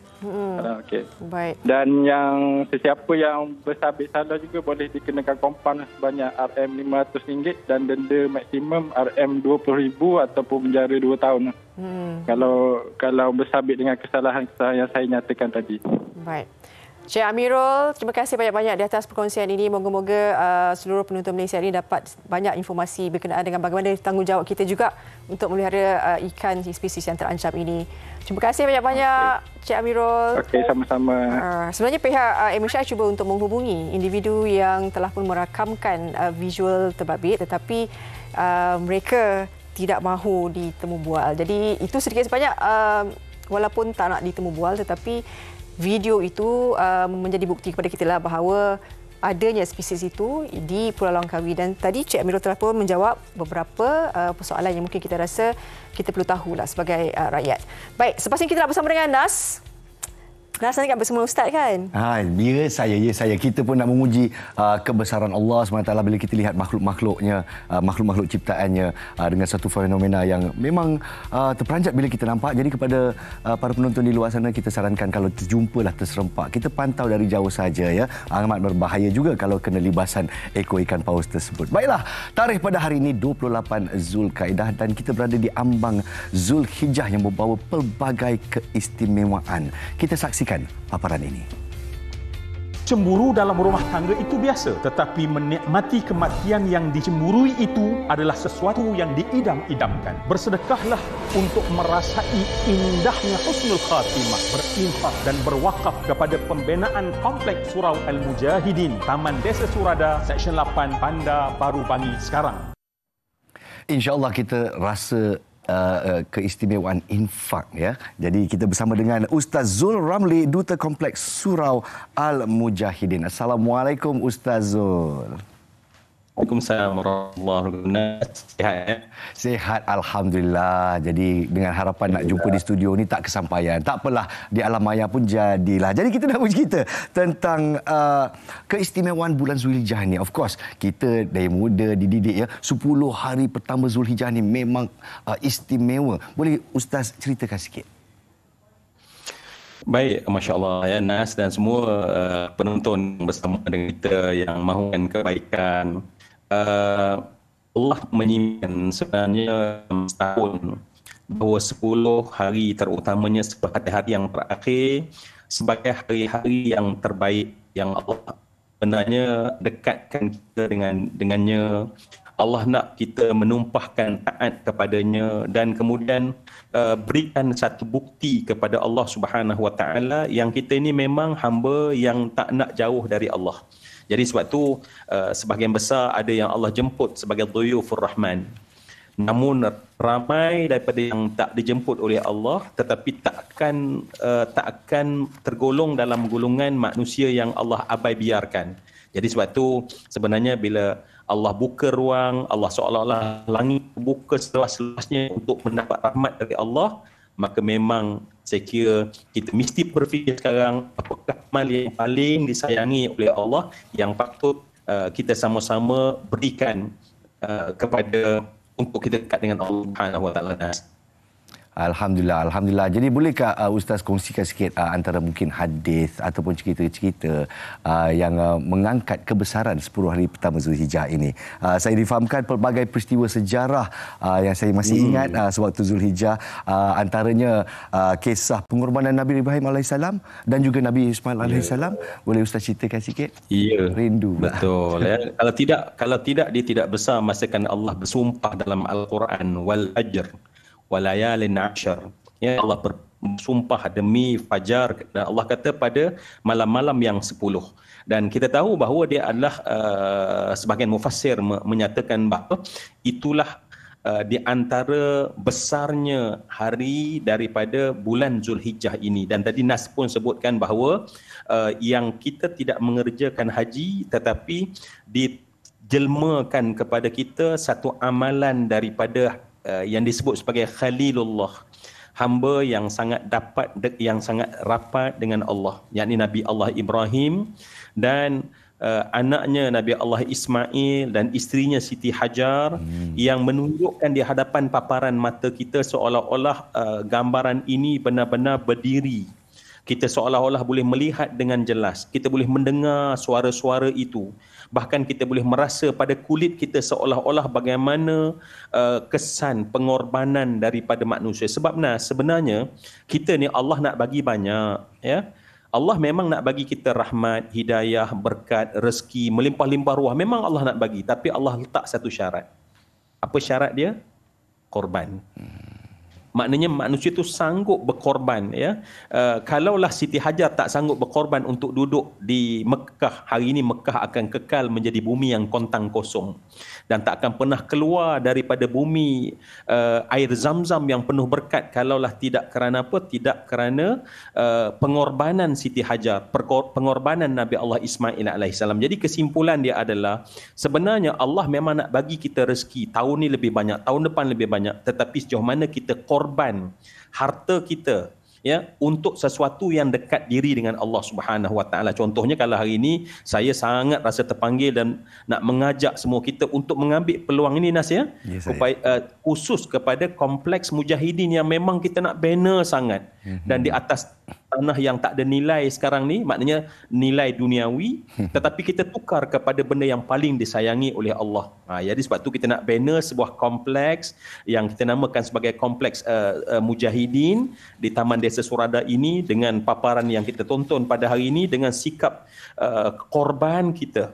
[SPEAKER 20] Okey.
[SPEAKER 1] Baik.
[SPEAKER 20] Dan yang sesiapa yang bersabit salah juga boleh dikenakan kompaun sebanyak RM500 dan denda maksimum RM20,000 ataupun penjara 2 tahun. Kalau bersabit dengan kesalahan yang saya nyatakan tadi.
[SPEAKER 1] Baik. Cik Amirul, terima kasih banyak-banyak di atas perkongsian ini. Moga-moga seluruh penonton Malaysia ini dapat banyak informasi berkenaan dengan bagaimana tanggungjawab kita juga untuk memelihara ikan spesies yang terancam ini. Terima kasih banyak-banyak, Cik Amirul.
[SPEAKER 20] Okey, sama-sama.
[SPEAKER 1] Sebenarnya pihak MHI cuba untuk menghubungi individu yang telah pun merakamkan visual terbabit, tetapi mereka tidak mahu ditemu bual. Jadi itu sedikit sebanyak walaupun tak nak ditemu bual, tetapi video itu menjadi bukti kepada kita lah bahawa adanya spesies itu di Pulau Langkawi. Dan tadi Cik Amirul telah pun menjawab beberapa persoalan yang mungkin kita rasa kita perlu tahulah sebagai rakyat. Baik, selepas ini kita nak bersama dengan Nas. Nas nanti kan bersama Ustaz kan?
[SPEAKER 2] Ya saya. Kita pun nak memuji kebesaran Allah SWT bila kita lihat makhluk-makhluknya, makhluk-makhluk ciptaannya dengan satu fenomena yang memang terperanjat bila kita nampak. Jadi kepada para penonton di luar sana, kita sarankan kalau terjumpalah terserempak, kita pantau dari jauh saja ya. Amat berbahaya juga kalau kena libasan ekor ikan paus tersebut. Baiklah, tarikh pada hari ini 28 Zulkaidah dan kita berada di ambang Zulhijjah yang membawa pelbagai keistimewaan. Kita saksikan paparan ini.
[SPEAKER 21] Cemburu dalam rumah tangga itu biasa, tetapi menikmati kematian yang dicemburui itu adalah sesuatu yang diidam-idamkan. Bersedekahlah untuk merasai indahnya husnul khatimah, berinfak dan berwakaf kepada pembinaan Kompleks Surau Al-Mujahidin, Taman Desa Surada, Seksyen 8, Bandar Baru Bangi sekarang. InsyaAllah kita rasa keistimewaan infak ya. Jadi kita bersama dengan Ustaz Zul Ramli, Duta Kompleks Surau Al-Mujahidin. Assalamualaikum Ustaz Zul.
[SPEAKER 22] Waalaikumsalam warahmatullahi wabarakatuh. Sihat ya?
[SPEAKER 2] Sihat, alhamdulillah. Jadi dengan harapan nak jumpa di studio ni tak kesampaian. Tak apalah, di alam maya pun jadilah. Jadi kita nak bercerita tentang keistimewaan bulan Zulhijjah ni. Of course, kita dari muda dididik ya. 10 hari pertama Zulhijjah ni memang istimewa. Boleh Ustaz ceritakan sikit?
[SPEAKER 22] Baik, Masya Allah ya, Nas dan semua penonton bersama dengan kita yang mahukan kebaikan. Allah menyimpan sebenarnya setahun bahawa 10 hari terutamanya sebagai hari yang terakhir sebagai hari-hari yang terbaik yang Allah sebenarnya dekatkan kita dengannya. Allah nak kita menumpahkan taat kepadanya dan kemudian berikan satu bukti kepada Allah Subhanahu Wa Taala yang kita ini memang hamba yang tak nak jauh dari Allah. Jadi sebab tu sebahagian besar ada yang Allah jemput sebagai dhuyufur rahman. Namun ramai daripada yang tak dijemput oleh Allah tetapi takkan tergolong dalam golongan manusia yang Allah abai biarkan. Jadi sebab tu sebenarnya bila Allah buka ruang, Allah seolah-olah langit buka seluas-luasnya untuk mendapat rahmat dari Allah, maka memang saya kira kita mesti berfikir sekarang apakah amal yang paling disayangi oleh Allah yang patut kita sama-sama berikan kepada untuk kita dekat dengan Allah Subhanahu Wa Taala.
[SPEAKER 2] Alhamdulillah. Jadi bolehkah Ustaz kongsikan sikit antara mungkin hadis ataupun cerita-cerita yang mengangkat kebesaran 10 hari pertama Zulhijjah ini. Saya difahamkan pelbagai peristiwa sejarah yang saya masih ingat sewaktu Zulhijjah, antaranya kisah pengorbanan Nabi Ibrahim AS dan juga Nabi Ismail AS. Boleh Ustaz ceritakan sikit?
[SPEAKER 22] Ya.
[SPEAKER 2] Rindu.
[SPEAKER 22] Betul. Ya. Kalau tidak dia tidak besar masakan Allah bersumpah dalam Al-Quran wal ajr walayalin ashar. Ya, Allah bersumpah demi fajar dan Allah kata pada malam-malam yang 10. Dan kita tahu bahawa dia adalah sebahagian mufassir menyatakan bahawa itulah di antara besarnya hari daripada bulan Zulhijjah ini. Dan tadi Nas pun sebutkan bahawa yang kita tidak mengerjakan haji tetapi dijelmakan kepada kita satu amalan daripada yang disebut sebagai Khalilullah, hamba yang sangat rapat dengan Allah, yakni Nabi Allah Ibrahim dan anaknya Nabi Allah Ismail dan isterinya Siti Hajar yang menunjukkan di hadapan paparan mata kita seolah-olah gambaran ini benar-benar berdiri. Kita seolah-olah boleh melihat dengan jelas, kita boleh mendengar suara-suara itu. Bahkan kita boleh merasa pada kulit kita seolah-olah bagaimana kesan pengorbanan daripada manusia. Sebab sebenarnya kita ni Allah nak bagi banyak, ya. Allah memang nak bagi kita rahmat, hidayah, berkat, rezeki, melimpah-limpah ruah. Memang Allah nak bagi. Tapi Allah letak satu syarat. Apa syarat dia? Korban. Maknanya manusia itu sanggup berkorban. Ya. Kalaulah Siti Hajar tak sanggup berkorban untuk duduk di Mekah, hari ini Mekah akan kekal menjadi bumi yang kontang kosong. Dan tak akan pernah keluar daripada bumi air zam-zam yang penuh berkat. Kalaulah tidak kerana apa? Tidak kerana pengorbanan Siti Hajar, pengorbanan Nabi Allah Ismail AS. Jadi kesimpulan dia adalah, sebenarnya Allah memang nak bagi kita rezeki. Tahun ni lebih banyak, tahun depan lebih banyak. Tetapi sejauh mana kita korban harta kita, ya, untuk sesuatu yang dekat diri dengan Allah Subhanahu Wa Taala. Contohnya kalau hari ini saya sangat rasa terpanggil dan nak mengajak semua kita untuk mengambil peluang ini, Nas, ya, khusus kepada kompleks mujahidin yang memang kita nak bina sangat, dan di atas tanah yang tak ada nilai sekarang ni, maknanya nilai duniawi, tetapi kita tukar kepada benda yang paling disayangi oleh Allah. Jadi sebab tu kita nak bina sebuah kompleks yang kita namakan sebagai kompleks mujahidin di Taman Desa Surada ini, dengan paparan yang kita tonton pada hari ini, dengan sikap korban kita.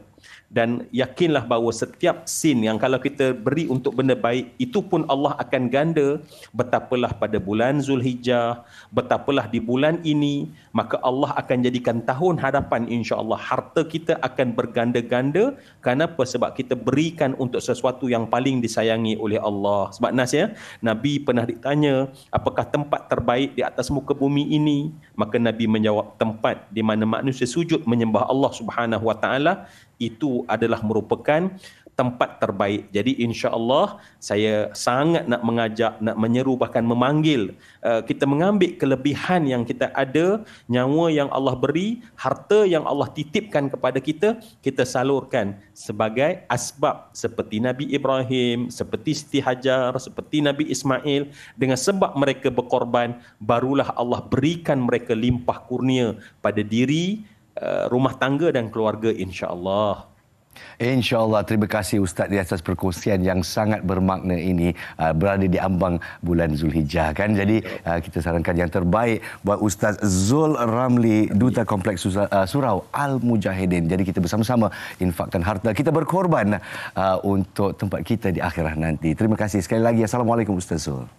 [SPEAKER 22] Dan yakinlah bahawa setiap sin yang kalau kita beri untuk benda baik, itu pun Allah akan ganda. Betapalah pada bulan Zulhijjah, betapalah di bulan ini, maka Allah akan jadikan tahun hadapan, insya-Allah harta kita akan berganda-ganda. Kenapa? Sebab kita berikan untuk sesuatu yang paling disayangi oleh Allah. Sebab Nas, ya, Nabi pernah ditanya, apakah tempat terbaik di atas muka bumi ini? Maka Nabi menjawab, tempat di mana manusia sujud menyembah Allah Subhanahu Wa Taala, itu adalah merupakan tempat terbaik. Jadi insya-Allah saya sangat nak mengajak, nak menyeru, bahkan memanggil kita mengambil kelebihan yang kita ada, nyawa yang Allah beri, harta yang Allah titipkan kepada kita, kita salurkan sebagai asbab seperti Nabi Ibrahim, seperti Siti Hajar, seperti Nabi Ismail. Dengan sebab mereka berkorban, barulah Allah berikan mereka limpah kurnia pada diri, rumah tangga dan keluarga, insya-Allah.
[SPEAKER 2] InsyaAllah. Terima kasih Ustaz di atas perkongsian yang sangat bermakna ini, berada di ambang bulan Zulhijjah, kan. Jadi kita sarankan yang terbaik buat Ustaz Zul Ramli, Duta Kompleks Surau Al-Mujahidin. Jadi kita bersama-sama infakkan harta, kita berkorban untuk tempat kita di akhirat nanti. Terima kasih sekali lagi. Assalamualaikum Ustaz Zul.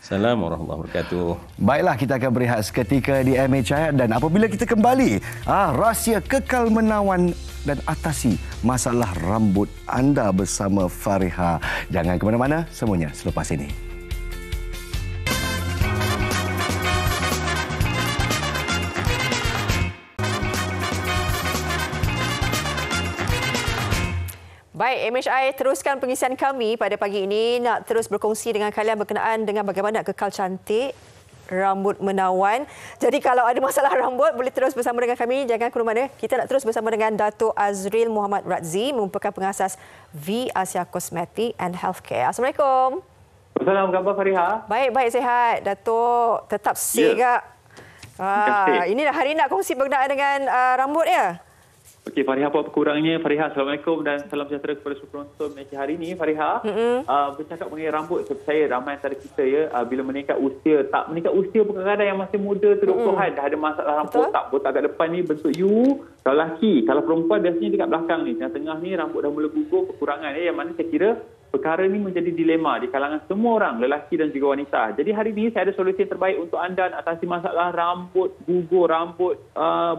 [SPEAKER 22] Assalamualaikum warahmatullahi wabarakatuh.
[SPEAKER 2] Baiklah, kita akan berehat seketika di MH, dan apabila kita kembali, rahsia kekal menawan dan atasi masalah rambut anda bersama Fariha. Jangan ke mana-mana, semuanya selepas ini.
[SPEAKER 1] Baik, MHI teruskan pengisian kami pada pagi ini, nak terus berkongsi dengan kalian berkenaan dengan bagaimana kekal cantik rambut menawan. Jadi kalau ada masalah rambut, boleh terus bersama dengan kami. Jangan ke mana-mana. Kita nak terus bersama dengan Dato' Azril Muhammad Radzi, merupakan pengasas V Asia Cosmetic and Healthcare. Assalamualaikum.
[SPEAKER 6] Assalamualaikum, khabar Fariha?
[SPEAKER 1] Baik, sihat. Dato' tetap sihat. Ini hari nak kongsi berkenaan dengan rambut, ya?
[SPEAKER 6] Okey, Fariha, apa kurangnya? Fariha, Assalamualaikum dan salam sejahtera kepada semua penonton Malaysia hari ini. Fariha, bercakap mengenai rambut, seperti saya, ramai antara kita, ya, bila meningkat usia, tak meningkat usia pun kadang-kadang yang masih muda tu 20-an dah ada masalah rambut. Botak kat depan ni bentuk U. Kalau lelaki, kalau perempuan biasanya dekat belakang ni, tengah-tengah ni rambut dah mula gugur, kekurangan, yang mana saya kira perkara ini menjadi dilema di kalangan semua orang, lelaki dan juga wanita. Jadi hari ini saya ada solusi yang terbaik untuk anda atasi masalah rambut gugur, rambut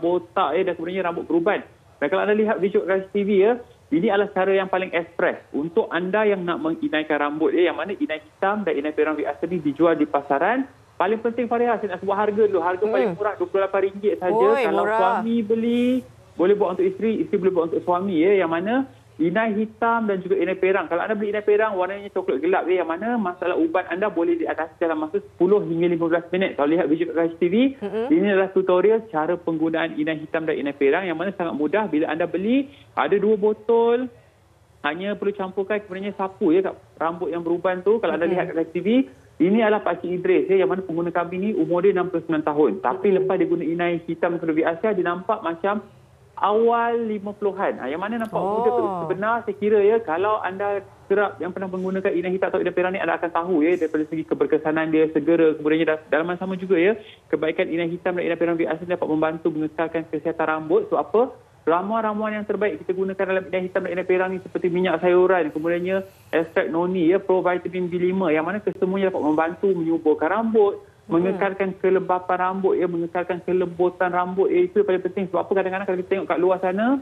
[SPEAKER 6] botak, dan kemudiannya rambut beruban. Dan kalau anda lihat visual kat TV, ya, ini adalah cara yang paling ekspres untuk anda yang nak menginaikan rambut, yang mana inai hitam dan inai perang biasa ni dijual di pasaran. Paling penting, Fariha, saya nak sebut harga dulu. Harga paling murah RM28 saja. Kalau murah. Suami beli, boleh buat untuk isteri boleh buat untuk suami, yang mana inai hitam dan juga inai perang. Kalau anda beli inai perang, warnanya coklat gelap, yang mana masalah uban anda boleh diatasi dalam masa 10 hingga 15 minit. Kalau lihat visual kat TV, ini adalah tutorial cara penggunaan inai hitam dan inai perang, yang mana sangat mudah. Bila anda beli, ada 2 botol, hanya perlu campurkan, kemudiannya sapu, kat rambut yang beruban tu. Kalau anda lihat kat TV, ini adalah Pakcik Idris, yang mana pengguna kami ni umur dia 69 tahun. Tapi lepas dia guna inai hitam dan biasa, dia nampak macam awal 50-an. Yang mana nampak muda tu. Sebenar saya kira, kalau anda kerap yang pernah menggunakan inai hitam atau inai perang ni anda akan tahu ya daripada segi keberkesanan dia segera, kemudiannya dalam masa sama juga ya kebaikan inai hitam dan inai perang di asal dapat membantu mengekalkan kesihatan rambut. So apa? Ramuan-ramuan yang terbaik kita gunakan dalam inai hitam dan inai perang ni seperti minyak sayuran, kemudiannya ekstrak noni ya, provitamin B5 yang mana kesemuanya dapat membantu menyuburkan rambut, mengekalkan kelembapan rambut ya, mengekalkan kelembutan rambut ya, itu paling penting. Sebab apa kadang-kadang kalau kita tengok kat luar sana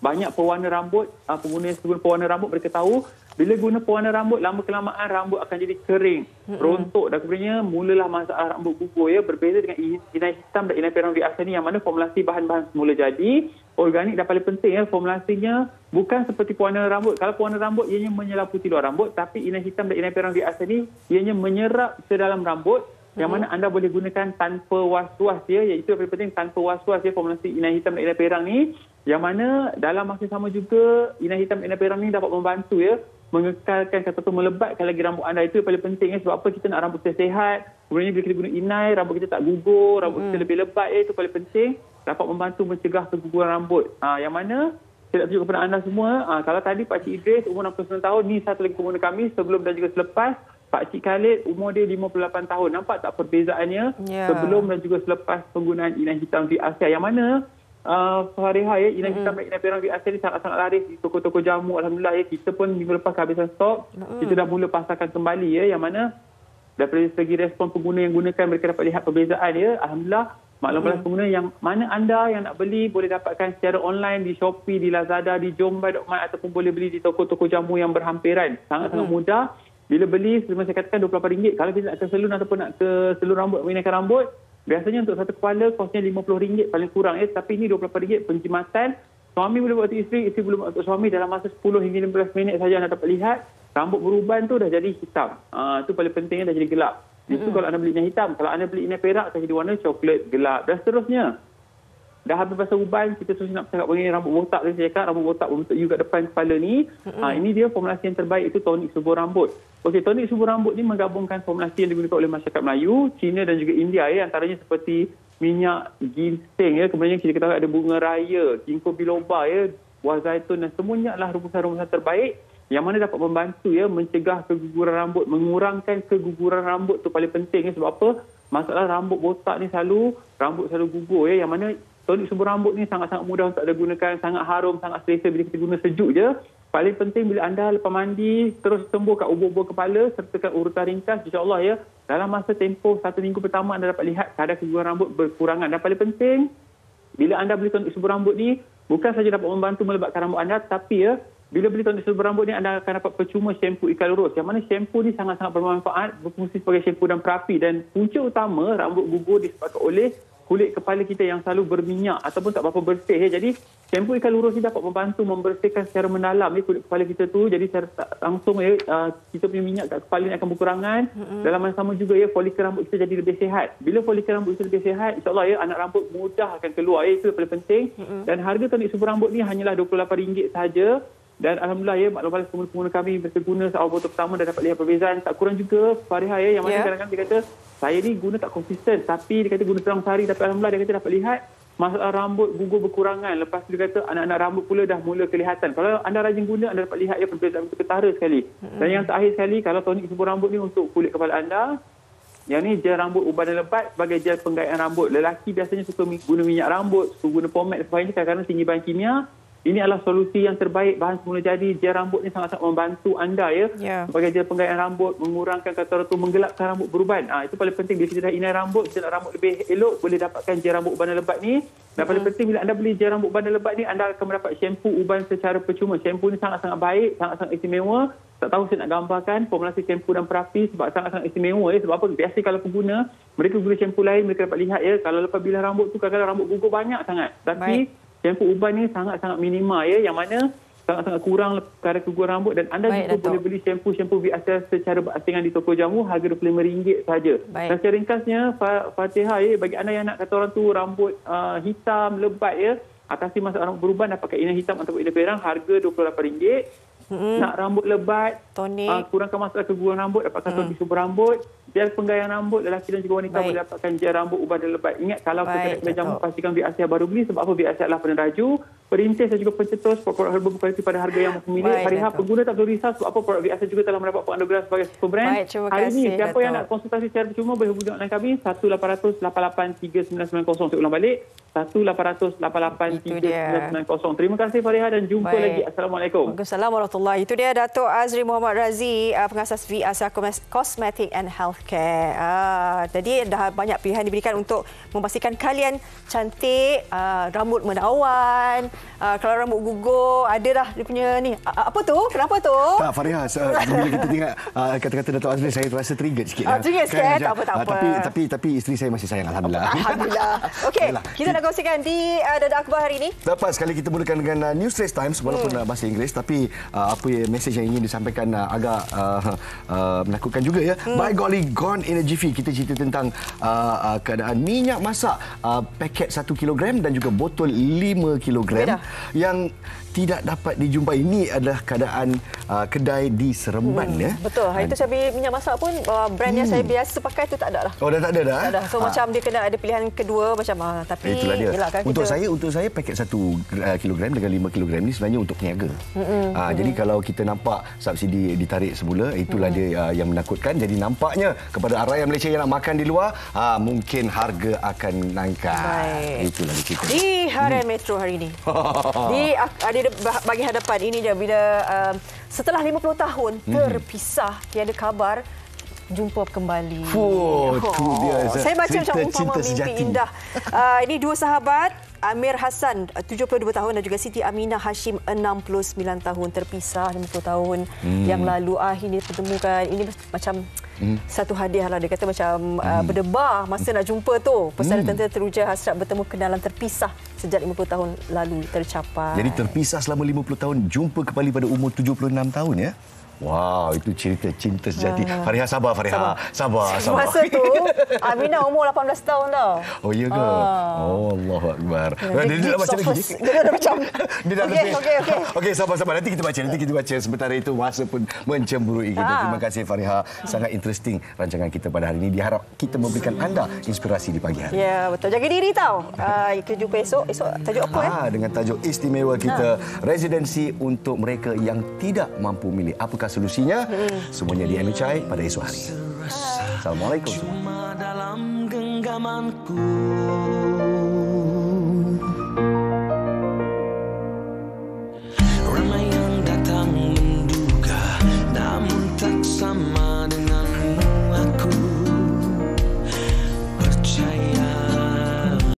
[SPEAKER 6] banyak pewarna rambut, pengguna yang guna pewarna rambut mereka tahu bila guna pewarna rambut lama kelamaan rambut akan jadi kering, rontok dan kemudiannya mulalah masalah rambut gugur ya. Berbeza dengan inai hitam dan inai perang di asal ni yang mana formulasi bahan-bahan semula jadi organik dan paling penting ya formulasinya bukan seperti pewarna rambut. Kalau pewarna rambut ianya menyelaputi luar rambut, tapi inai hitam dan inai perang di asal ni ianya menyerap ke dalam rambut yang mana anda boleh gunakan tanpa was-was ya, iaitu yang paling penting tanpa was-was ya formulasi inai hitam dan inai perang ni, yang mana dalam masa sama juga inai hitam dan inai perang ni dapat membantu ya mengekalkan kata tu melebatkan lagi rambut anda. Itu yang paling penting ya, sebab apa kita nak rambut kita sihat, kemudian bila kita guna inai rambut kita tak gugur, rambut kita lebih lebat ya, itu paling penting, dapat membantu mencegah keguguran rambut. Yang mana saya nak tunjuk kepada anda semua, kalau tadi Pak Cik Idris umur 69 tahun, ni satu lagi pengguna kami sebelum dan juga selepas. Pak Cik Khalid umur dia 58 tahun. Nampak tak perbezaannya sebelum dan juga selepas penggunaan inai hitam di Asia. Yang mana Fariha ya, inai hitam dan inai perang di Asia ni sangat-sangat laris di toko-toko jamu. Alhamdulillah ya, kita pun minggu lepas kehabisan stok. Kita dah mula pasarkan kembali ya, yang mana daripada segi respon pengguna yang gunakan mereka dapat lihat perbezaan ya. Alhamdulillah, maklum pengguna yang mana anda yang nak beli boleh dapatkan secara online di Shopee, di Lazada, di Jombai.my ataupun boleh beli di toko-toko jamu yang berhampiran. Sangat-sangat mudah. Bila beli, sebenarnya saya katakan RM28. Kalau kita nak ke salon ataupun nak ke salon rambut, mengenakan rambut, biasanya untuk satu kepala kosnya RM50 paling kurang ya. Tapi ini RM28 penjimatan. Suami boleh buat untuk isteri boleh buat untuk suami dalam masa 10 hingga 15 minit saja anda dapat lihat rambut beruban tu dah jadi hitam. Itu paling pentingnya dah jadi gelap. Itu kalau anda beli inai hitam. Kalau anda beli inai perak akan jadi warna coklat gelap dan seterusnya. Dah habis pasal uban, kita terus nak cakap mengenai rambut botak tadi saya cakap, rambut botak berbentuk U kat depan kepala ni. Ini dia formulasi yang terbaik, itu tonik subur rambut. Okey, tonik subur rambut ni menggabungkan formulasi yang digunakan oleh masyarakat Melayu, Cina dan juga India ya, antaranya seperti minyak ginseng ya, kemudian kita ketahui ada bunga raya, ginkgo biloba ya, buah zaitun dan semuanya adalah rumusan-rumusan terbaik yang mana dapat membantu ya mencegah keguguran rambut, mengurangkan keguguran rambut tu paling penting ya. Sebab apa? Masalah rambut botak ni rambut selalu gugur ya, yang mana tonik subur rambut ni sangat-sangat mudah untuk anda gunakan, sangat harum, sangat selesa bila kita guna sejuk je. Paling penting bila anda lepas mandi, terus tembur kat ubur-ubur kepala, sertakan urutan ringkas, insya-Allah ya, dalam masa tempoh 1 minggu pertama anda dapat lihat kadar keguguran rambut berkurangan. Dan paling penting, bila anda beli tonik subur rambut ni, bukan saja dapat membantu melebatkan rambut anda, tapi ya, bila beli tonik subur rambut ni, anda akan dapat percuma shampoo ikan lurus. Yang mana shampoo ni sangat-sangat bermanfaat, berfungsi sebagai shampoo dan perapi. Dan punca utama rambut gugur disebabkan oleh kulit kepala kita yang selalu berminyak ataupun tak berapa bersih ya. Jadi shampoo ikan lurus ni dapat membantu membersihkan secara mendalam ya kulit kepala kita tu. Jadi secara langsung ya kita punya minyak kat kepala ni akan berkurangan. Dalam masa sama juga ya folikel rambut kita jadi lebih sihat. Bila folikel rambut kita lebih sihat, insya-Allah ya anak rambut mudah akan keluar ya. Itu yang paling penting. Dan harga tonik subur rambut ni hanyalah RM28 sahaja. Dan Alhamdulillah ya, maklum pengguna kami berguna awal botol pertama dah dapat lihat perbezaan. Tak kurang juga Fariha ya, yang mana kadang-kadang dia kata saya ni guna tak konsisten, tapi dia kata guna selang sehari, tapi Alhamdulillah dia kata dapat lihat masalah rambut gugur berkurangan. Lepas tu dia kata anak-anak rambut pula dah mula kelihatan. Kalau anda rajin guna, anda dapat lihat ya perbezaan itu ketara sekali. Dan yang terakhir sekali, kalau tonik subur rambut ni untuk kulit kepala anda, yang ni gel rambut uban dan lebat sebagai gel penggayaan rambut. Lelaki biasanya suka guna minyak rambut, suka guna pomade sebagainya, kadang-kadang tinggi bahan kimia. Ini adalah solusi yang terbaik, bahan semula jadi. Gel rambut ni sangat-sangat membantu anda ya. Sebagai gel penggayaan rambut, mengurangkan kata tu, menggelapkan rambut beruban. Itu paling penting. Bila kita dah inai rambut, kita nak rambut lebih elok, boleh dapatkan gel rambut uban dan lebat ni. Dan paling penting bila anda beli gel rambut uban dan lebat ni, anda akan mendapat shampoo uban secara percuma. Shampoo ni sangat-sangat baik, sangat-sangat istimewa. Tak tahu saya nak gambarkan formulasi shampoo dan perapi sebab sangat-sangat istimewa ya. Sebab apa? Biasa kalau pengguna, mereka guna shampoo lain, mereka dapat lihat ya. Kalau lepas bilah rambut tu, kadang-kadang rambut gugur banyak sangat. Tapi shampoo uban ni sangat-sangat minima ya, yang mana sangat-sangat kurang kadar keguguran rambut. Dan anda juga boleh beli shampoo biasa secara berasingan di toko jamu, harga RM25 saja. Dan secara ringkasnya Fatihah ya, bagi anda yang nak kata orang tu rambut hitam lebat ya, atasi masalah rambut beruban, dapatkan inai hitam ataupun inai perang, harga RM28. nak rambut lebat, kurangkan masalah keguguran rambut, dapatkan topik sumber rambut, gel penggayaan rambut, lelaki dan juga wanita boleh dapatkan gel rambut ubah dan lebat. Ingat, kalau kedai jamu, pastikan VAC baru beli. Sebab apa? VAC adalah peneraju, perintis dan juga pencetus produk herba berkualiti pada harga yang pemilik. Fariha, pengguna tak perlu risau sebab apa? Produk VAC juga telah mendapat penganugerah sebagai super brand. Hari ini, siapa yang nak konsultasi secara percuma boleh hubungi online kami 1-800-88-3990. Saya ulang balik, 1-800-88-3990. Terima kasih Fariha dan jumpa lagi. Assalamualaikum.
[SPEAKER 1] Waalaikumsalam warahmatullahi. Itu dia Dato' Azri Muhammad Razi, pengasas VAC Cosmetic and Healthcare. Jadi dah banyak pilihan diberikan untuk memastikan kalian cantik, rambut menawan, kalau rambut gugur, ada dah dia punya ni. Apa tu? Kenapa tu?
[SPEAKER 2] Tak, Fariha, bila kita tengok kata-kata Dato' Azri, saya rasa trigger sikit.
[SPEAKER 1] Trigger sikit, tak apa.
[SPEAKER 2] Tapi isteri saya masih sayang, Alhamdulillah.
[SPEAKER 1] Alhamdulillah. Okey, kita nak kongsikan di Dadah Akhbar hari ini.
[SPEAKER 2] Lepas sekali kita mulakan dengan News Trace Times, walaupun bahasa Inggeris, tapi apa mesej yang ingin disampaikan agak menakutkan juga ya. By golly, gone in a jiffy. Kita cerita tentang keadaan minyak masak paket 1 kilogram dan juga botol 5 kilogram yang tidak dapat dijumpai. Ini adalah keadaan kedai di Seremban ya.
[SPEAKER 1] Betul. Hari itu saya beli minyak masak pun brand yang saya biasa pakai tu tak ada lah.
[SPEAKER 2] Oh, dah tak ada dah.
[SPEAKER 1] Tak ada. So macam dia kena ada pilihan kedua macam tapi
[SPEAKER 2] itulah dia.
[SPEAKER 1] Yelah, kan
[SPEAKER 2] untuk saya paket 1 kilogram dengan 5 kilogram ni sebenarnya untuk peniaga. Jadi kalau kita nampak subsidi ditarik semula, itulah dia yang menakutkan. Jadi nampaknya kepada rakyat Malaysia yang nak makan di luar, mungkin harga akan naikkan. Itulah dia cerita.
[SPEAKER 1] Di Harian Metro hari ini. Di bagi hadapan ini dia bila setelah 50 tahun terpisah, tiada kabar, jumpa kembali.
[SPEAKER 2] Tu dia.
[SPEAKER 1] Saya baca macam umpama mimpi indah. Ini dua sahabat, Amir Hassan 72 tahun dan juga Siti Aminah Hashim 69 tahun, terpisah 50 tahun yang lalu. Akhirnya pertemukan. Ini macam satu hadiah lah. Dia kata macam berdebar masa nak jumpa tu. Pesara tentera teruja hasrat bertemu kenalan terpisah sejak 50 tahun lalu tercapai.
[SPEAKER 2] Jadi terpisah selama 50 tahun, jumpa kembali pada umur 76 tahun ya. Wow, itu cerita cinta sejati. Fariha, sabar Fariha. Sabar.
[SPEAKER 1] Masa tu Aminah umur 18 tahun tau.
[SPEAKER 2] Oh iya ke? Oh, Allahu Akbar. Dia dah baca lagi.
[SPEAKER 1] Dia dah macam
[SPEAKER 2] Okey, sabar. Nanti kita baca. Sementara itu masa pun mencemburui kita. Terima kasih Fariha. Sangat interesting rancangan kita pada hari ini. Diharap kita memberikan anda inspirasi di pagi hari.
[SPEAKER 1] Ya, betul. Jaga diri tau. Kita jumpa esok. Tajuk apa
[SPEAKER 2] dengan tajuk istimewa kita, residensi untuk mereka yang tidak mampu milih. Apakah solusinya? Semuanya di MHI pada esok hari. Assalamualaikum.
[SPEAKER 19] Cuma dalam genggamanku